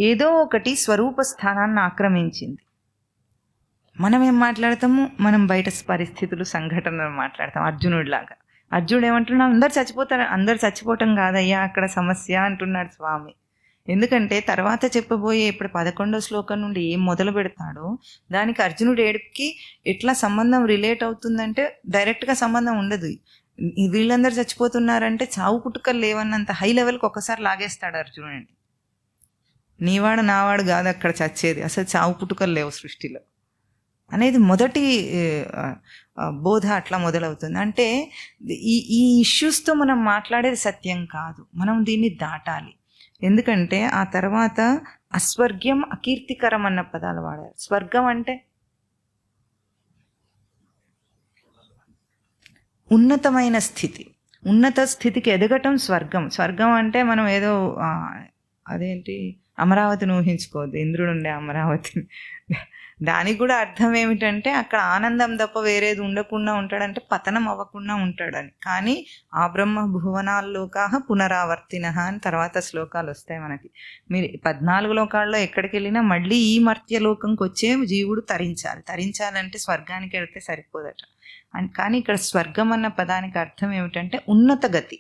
ఏదో ఒకటి స్వరూప స్థానాన్ని ఆక్రమించింది. మనం ఏం మాట్లాడతాము? మనం బయట పరిస్థితులు సంఘటనలు మాట్లాడతాం. అర్జునుడిలాగా. అర్జునుడు ఏమంటున్నాడు? అందరు చచ్చిపోవటం కాదయ్యా అక్కడ సమస్య అంటున్నాడు స్వామి. ఎందుకంటే తర్వాత చెప్పబోయే ఇప్పుడు 11వ శ్లోకం నుండి ఏం మొదలు పెడతాడో దానికి అర్జునుడు ఏడుపుకి ఎట్లా సంబంధం రిలేట్ అవుతుందంటే డైరెక్ట్గా సంబంధం ఉండదు. వీళ్ళందరూ చచ్చిపోతున్నారంటే చావు పుట్టుకలు లేవన్నంత హై లెవెల్కి ఒకసారి లాగేస్తాడు అర్జునుడిని. నీవాడు నావాడు కాదు అక్కడ చచ్చేది, అసలు చావు పుట్టుకలు లేవు సృష్టిలో అనేది మొదటి బోధ అట్లా మొదలవుతుంది. అంటే ఈ ఇష్యూస్తో మనం మాట్లాడేది సత్యం కాదు, మనం దీన్ని దాటాలి. ఎందుకంటే ఆ తర్వాత అస్వర్గ్యం అకీర్తికరం అన్న పదాలు వాడారు. స్వర్గం అంటే ఉన్నతమైన స్థితి, ఉన్నత స్థితికి ఎదగటం స్వర్గం. స్వర్గం అంటే మనం ఏదో అదేంటి అమరావతిని ఊహించుకోవద్దు, ఇంద్రుడు ఉండే అమరావతిని. దానికి కూడా అర్థం ఏమిటంటే అక్కడ ఆనందం తప్ప వేరేది ఉండకుండా ఉంటాడంటే పతనం అవ్వకుండా ఉంటాడని. కానీ ఆ బ్రహ్మ భువనాల్లోకాహ పునరావర్తిన అని తర్వాత శ్లోకాలు వస్తాయి మనకి. మీరు 14 లోకాల్లో ఎక్కడికి వెళ్ళినా మళ్ళీ ఈ మర్త్యలోకంకి వచ్చే జీవుడు తరించాలంటే స్వర్గానికి వెళ్తే సరిపోదట. కానీ ఇక్కడ స్వర్గం అన్న పదానికి అర్థం ఏమిటంటే ఉన్నత గతి.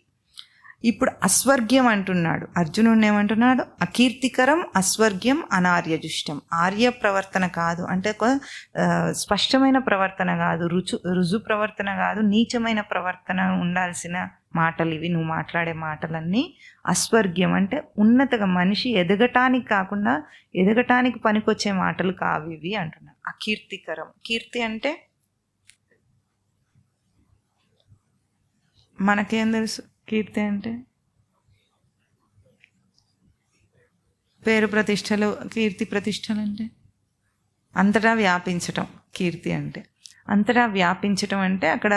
ఇప్పుడు అస్వర్గ్యం అంటున్నాడు అర్జునుడిని. ఏమంటున్నాడు? అకీర్తికరం అస్వర్గ్యం అనార్యజుష్టం. ఆర్య ప్రవర్తన కాదు అంటే స్పష్టమైన ప్రవర్తన కాదు, రుజు ప్రవర్తన కాదు, నీచమైన ప్రవర్తన ఉండాల్సిన మాటలు ఇవి. నువ్వు మాట్లాడే మాటలన్నీ అస్వర్గ్యం అంటే ఉన్నతగా మనిషి ఎదగటానికి కాకుండా ఎదగటానికి పనికొచ్చే మాటలు కావు ఇవి అంటున్నాడు. అకీర్తికరం. కీర్తి అంటే మనకేం తెలుసు? కీర్తి అంటే పేరు ప్రతిష్టలు, కీర్తి ప్రతిష్టలు అంటే అంతటా వ్యాపించటం. కీర్తి అంటే అంతటా వ్యాపించటం అంటే అక్కడ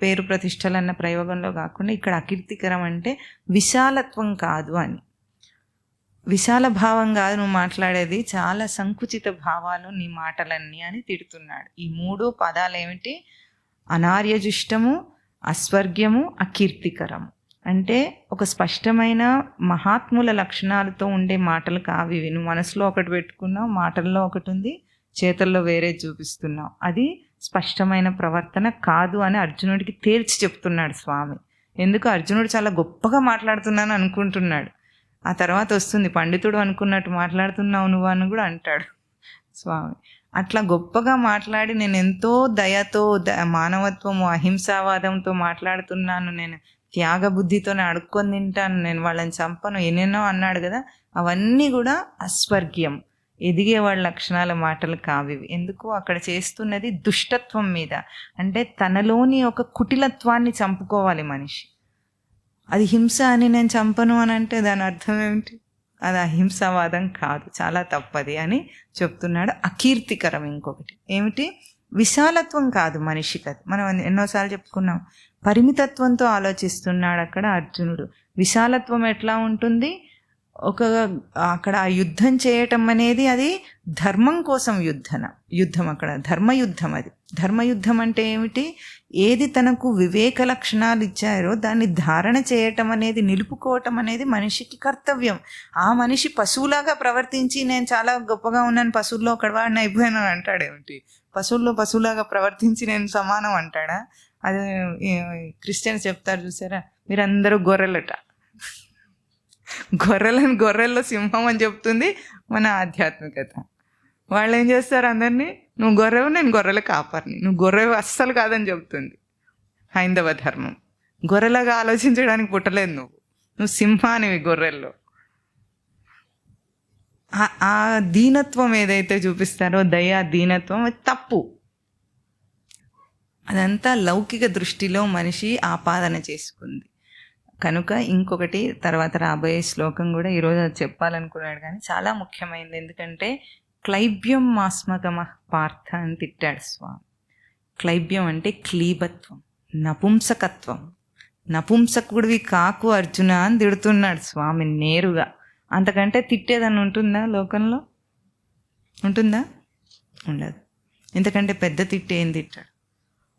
పేరు ప్రతిష్టలు అన్న ప్రయోగంలో కాకుండా ఇక్కడ అకీర్తికరం అంటే విశాలత్వం కాదు అని. విశాల భావం కాదు నువ్వు మాట్లాడేది, చాలా సంకుచిత భావాలు నీ మాటలన్నీ అని తిడుతున్నాడు. ఈ 3 పదాలు ఏమిటి? అనార్యజుష్టము, అస్వర్గ్యము, అకీర్తికరము. అంటే ఒక స్పష్టమైన మహాత్ముల లక్షణాలతో ఉండే మాటలు కావి. నువ్వు మనసులో ఒకటి పెట్టుకున్నావు, మాటల్లో ఒకటి ఉంది, చేతల్లో వేరే చూపిస్తున్నావు. అది స్పష్టమైన ప్రవర్తన కాదు అని అర్జునుడికి తేల్చి చెప్తున్నాడు స్వామి. ఎందుకు? అర్జునుడు చాలా గొప్పగా మాట్లాడుతున్నాను అనుకుంటున్నాడు. ఆ తర్వాత వస్తుంది పండితుడు అనుకున్నట్టు మాట్లాడుతున్నావు నువ్వు అని కూడా అంటాడు స్వామి. అట్లా గొప్పగా మాట్లాడి నేను ఎంతో దయతో మానవత్వము అహింసావాదంతో మాట్లాడుతున్నాను, నేను త్యాగ బుద్ధితోనే అడుక్కొని తింటాను, నేను వాళ్ళని చంపను, ఎన్నెన్నో అన్నాడు కదా. అవన్నీ కూడా అస్వర్గ్యం, ఎదిగే వాళ్ళ లక్షణాల మాటలు కావివి. ఎందుకు? అక్కడ చేస్తున్నది దుష్టత్వం మీద. అంటే తనలోని ఒక కుటిలత్వాన్ని చంపుకోవాలి మనిషి. అది హింస అని నేను చంపను అని అంటే దాని అర్థం ఏమిటి? అది అహింసావాదం కాదు, చాలా తప్పది అని చెప్తున్నాడు. అకీర్తికరం ఇంకొకటి ఏమిటి? విశాలత్వం కాదు మనిషికి. అది మనం ఎన్నోసార్లు చెప్పుకున్నాం. పరిమితత్వంతో ఆలోచిస్తున్నాడు అక్కడ అర్జునుడు. విశాలత్వం ఎట్లా ఉంటుంది? అక్కడ ఆ యుద్ధం చేయటం అనేది అది ధర్మం కోసం యుద్ధం అక్కడ ధర్మయుద్ధం. అది ధర్మయుద్ధం అంటే ఏమిటి? ఏది తనకు వివేక లక్షణాలు ఇచ్చారో దాన్ని ధారణ చేయటం అనేది, నిలుపుకోవటం అనేది మనిషికి కర్తవ్యం. ఆ మనిషి పశువులాగా ప్రవర్తించి నేను చాలా గొప్పగా ఉన్నాను, పశువుల్లో ఒకటివాడిని అయిపోయాను అంటాడేమిటి? పశువులాగా ప్రవర్తించి నేను సమానం అంటాడా? అది క్రిస్టియన్స్ చెప్తారు చూసారా, మీరందరూ గొర్రెలట. గొర్రెల్లో సింహం అని చెప్తుంది మన ఆధ్యాత్మికత. వాళ్ళు ఏం చేస్తారు? అందరినీ నువ్వు గొర్రెవు, నేను గొర్రెల కాపర్ని, నువ్వు గొర్రెవు అస్సలు కాదని చెప్తుంది హైందవ ధర్మం. గొర్రెలాగా ఆలోచించడానికి పుట్టలేదు నువ్వు సింహానివి గొర్రెల్లో. ఆ దీనత్వం ఏదైతే చూపిస్తారో దయా దీనత్వం, అది తప్పు. అదంతా లౌకిక దృష్టిలో మనిషి ఆపాదన చేసుకుంది కనుక. ఇంకొకటి తర్వాత రాబోయే శ్లోకం కూడా ఈరోజు అది చెప్పాలనుకున్నాడు, కానీ చాలా ముఖ్యమైనది. ఎందుకంటే క్లైబ్యం మాస్మగమ పార్థ అని తిట్టాడు స్వామి. క్లైబ్యం అంటే క్లీబత్వం, నపుంసకత్వం. నపుంసకుడివి కాకు అర్జున అని తిడుతున్నాడు స్వామి నేరుగా. అంతకంటే తిట్టేదని ఉంటుందా లోకంలో? ఉంటుందా? ఉండదు. ఇంతకంటే పెద్ద తిట్టే ఏం తిట్టాడు?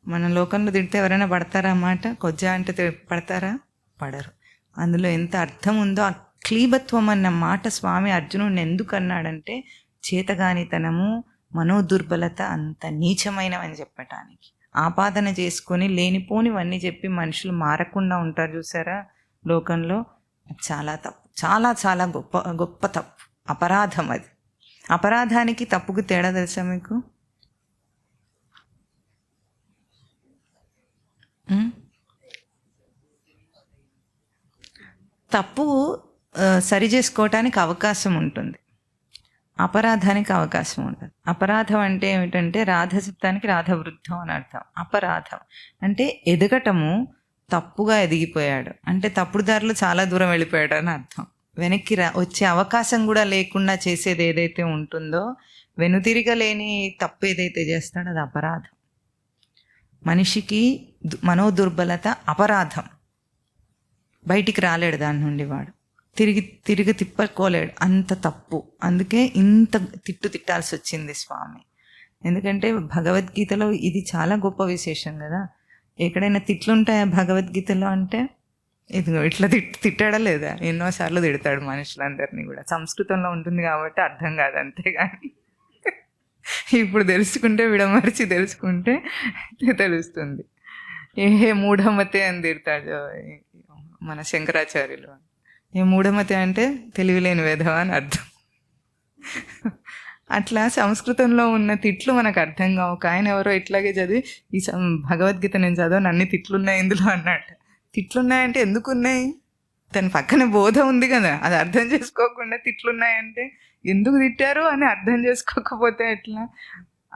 మన లోకంలో తిడితే ఎవరైనా పడతారా? మాట కొజ్జా అంటే పడతారా? పడరు. అందులో ఎంత అర్థం ఉందో. ఆ క్లీబత్వం అన్న మాట స్వామి అర్జునుడిని ఎందుకు అన్నాడంటే చేతగానితనము, మనోదుర్బలత అంత నీచమైనవని చెప్పటానికి. ఆపాదన చేసుకొని లేనిపోనివన్నీ చెప్పి మనుషులు మారకుండా ఉంటారు చూసారా లోకంలో. చాలా తప్పు, చాలా చాలా గొప్ప గొప్ప తప్పు, అపరాధం అది. అపరాధానికి తప్పుకు తేడా తెలుసా మీకు? తప్పు సరి చేసుకోవటానికి అవకాశం ఉంటుంది, అపరాధానికి అవకాశం ఉంటుంది. అపరాధం అంటే ఏమిటంటే రాధ శబ్దానికి రాధవృద్ధం అని అర్థం. అపరాధం అంటే ఎదగటము, తప్పుగా ఎదిగిపోయాడు అంటే తప్పుడు దారిలో చాలా దూరం వెళ్ళిపోయాడు అని అర్థం. వెనక్కి వచ్చే అవకాశం కూడా లేకుండా చేసేది ఏదైతే ఉంటుందో, వెనుతిరగలేని తప్పు ఏదైతే చేస్తాడో అది అపరాధం. మనిషికి మనోదుర్బలత అపరాధం. బయటికి రాలేడు దాని నుండి, వాడు తిరిగి తిప్పుకోలేడు, అంత తప్పు. అందుకే ఇంత తిట్టాల్సి వచ్చింది స్వామి. ఎందుకంటే భగవద్గీతలో ఇది చాలా గొప్ప విశేషం కదా. ఎక్కడైనా తిట్లుంటాయా భగవద్గీతలో అంటే? ఇదిగో ఇట్లా తిట్టాడా లేదా? ఎన్నోసార్లు తిడతాడు మనుషులందరినీ కూడా. సంస్కృతంలో ఉంటుంది కాబట్టి అర్థం కాదు, అంతేగాని ఇప్పుడు తెలుసుకుంటే, విడమర్చి తెలుసుకుంటే తెలుస్తుంది. ఏ మూఢమతే అని తిడతాడు మన శంకరాచార్యులు. ఏ మూఢమతే అంటే తెలివిలేని వేధవ అని అర్థం. అట్లా సంస్కృతంలో ఉన్న తిట్లు మనకు అర్థం కావు. ఆయన ఎవరో ఇట్లాగే చదివి ఈ భగవద్గీత నేను చదవను, అన్ని తిట్లున్నాయి ఇందులో అన్నట్టు. తిట్లున్నాయంటే ఎందుకు ఉన్నాయి? దాని పక్కన బోధ ఉంది కదా, అది అర్థం చేసుకోకుండా తిట్లున్నాయంటే ఎందుకు తిట్టారు అని అర్థం చేసుకోకపోతే ఎట్లా?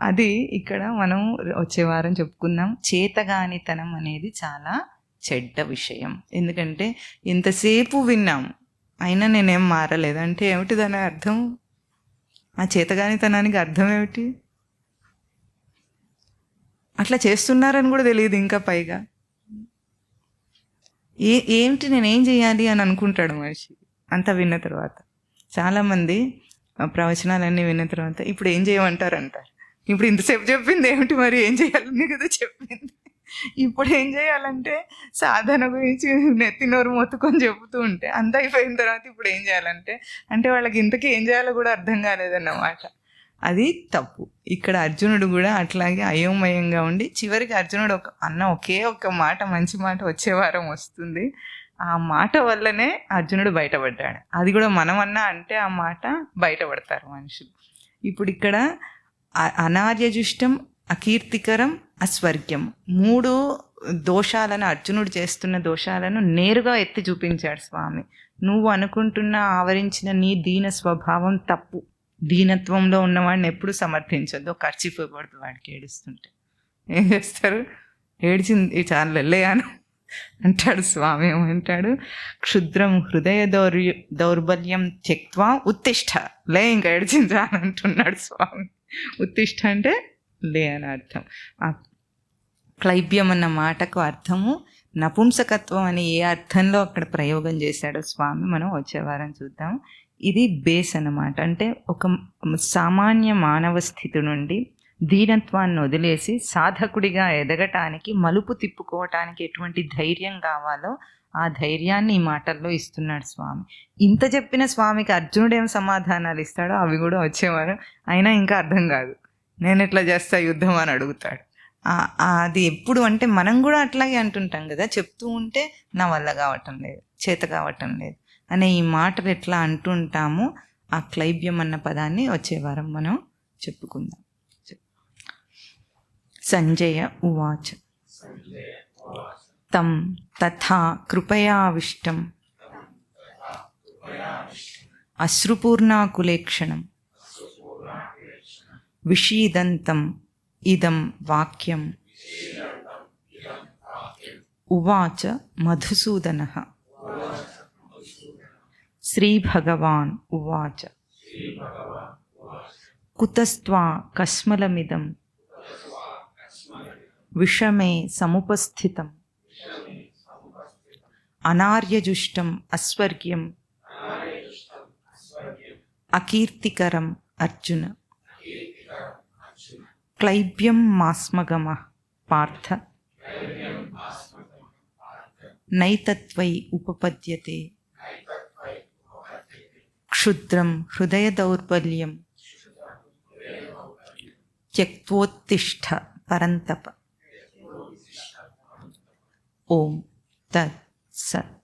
అది ఇక్కడ మనం వచ్చే వారం చెప్పుకుందాం. చేతగానితనం అనేది చాలా చెడ్డ విషయం. ఎందుకంటే ఎంతసేపు విన్నాం అయినా నేనేం మారలేదు అంటే ఏమిటి దాని అర్థం? ఆ చేతగానితనానికి అర్థం ఏమిటి? అట్లా చేస్తున్నారని కూడా తెలియదు. ఇంకా పైగా ఏమిటి నేనేం చేయాలి అని అనుకుంటాడు మనిషి అంతా విన్న తర్వాత. చాలామంది ప్రవచనాలన్నీ విన్న తర్వాత ఇప్పుడు ఏం చేయమంటారు అంటారు. ఇప్పుడు ఇంతసేపు చెప్పింది ఏమిటి మరి? ఏం చేయాలని కదా చెప్పింది. ఇప్పుడు ఏం చేయాలంటే సాధన గురించి నెత్తినోరు మొత్తుకొని చెబుతూ ఉంటే అంత అయిపోయిన తర్వాత ఇప్పుడు ఏం చేయాలంటే అంటే వాళ్ళకి ఇంతకీ ఏం చేయాలో కూడా అర్థం కాలేదన్నమాట. అది తప్పు. ఇక్కడ అర్జునుడు కూడా అట్లాగే అయోమయంగా ఉండి చివరికి అర్జునుడు ఒకే ఒక్క మాట, మంచి మాట వచ్చే వారం వస్తుంది. ఆ మాట వల్లనే అర్జునుడు బయటపడ్డాడు. అది కూడా మనమన్నా అంటే ఆ మాట బయటపడతారు మనుషులు. ఇప్పుడు ఇక్కడ అనార్యజుష్టం, అకీర్తికరం, అస్వర్గ్యం, 3 దోషాలను, అర్జునుడు చేస్తున్న దోషాలను నేరుగా ఎత్తి చూపించాడు స్వామి. నువ్వు అనుకుంటున్న ఆవరించిన నీ దీన స్వభావం తప్పు. దీనత్వంలో ఉన్నవాడిని ఎప్పుడు సమర్థించొద్దు. ఖర్చిపోకూడదు వాడికి ఏడుస్తుంటే. ఏం చేస్తారు? ఏడిచింది చాలా వెళ్ళేయాను అంటాడు స్వామి. ఏమంటాడు? క్షుద్రం హృదయ దౌర్బల్యం త్యక్త్వా ఉత్తిష్ట, లే ఇంకా ఏడిచింది అని అంటున్నాడు స్వామి. ఉత్తిష్ట అంటే లే అని అర్థం. ఆ క్లైబ్యం అన్న మాటకు అర్థము నపుంసకత్వం అని ఏ అర్థంలో అక్కడ ప్రయోగం చేశాడో స్వామి మనం వచ్చే వారం చూద్దాం. ఇది బేస్ అన్నమాట. అంటే ఒక సామాన్య మానవ స్థితి నుండి దీనత్వాన్ని వదిలేసి సాధకుడిగా ఎదగటానికి, మలుపు తిప్పుకోవటానికి ఎటువంటి ధైర్యం కావాలో ఆ ధైర్యాన్ని ఈ మాటల్లో ఇస్తున్నాడు స్వామి. ఇంత చెప్పిన స్వామికి అర్జునుడు ఏం సమాధానాలు ఇస్తాడో అవి కూడా వచ్చేవారు. అయినా ఇంకా అర్థం కాదు. నేను ఎట్లా చేస్తా యుద్ధం అని అడుగుతాడు. అది ఎప్పుడు అంటే మనం కూడా అట్లాగే అంటుంటాం కదా, చెప్తూ ఉంటే నా వల్ల కావటం లేదు, చేత కావటం లేదు అనే ఈ మాటలు ఎట్లా అంటుంటామో ఆ క్లైబ్యం అన్న పదాన్ని వచ్చే వారం మనం చెప్పుకుందాం. సంజయ ఉవాచ తం తథా కృపయావిష్టం అశ్రుపూర్ణాకులేక్షణం విషీదంతం ఇదం వాక్యం ఉవాచ మధుసూదనః. శ్రీభగవాన్ ఉవాచ కుతస్త్వా కస్మలమిదం విషమే సముపస్థితం అనార్యజుష్టం అస్వర్గ్యం అకీర్తికరం అర్జున. క్లైబ్యం మాస్మగమః పార్థ నైతత్వై ఉపపద్యతే క్షుద్రం హృదయ దౌర్బల్యం త్యక్తోత్తిష్ఠ పరంతప. ఓం తత్ సత్.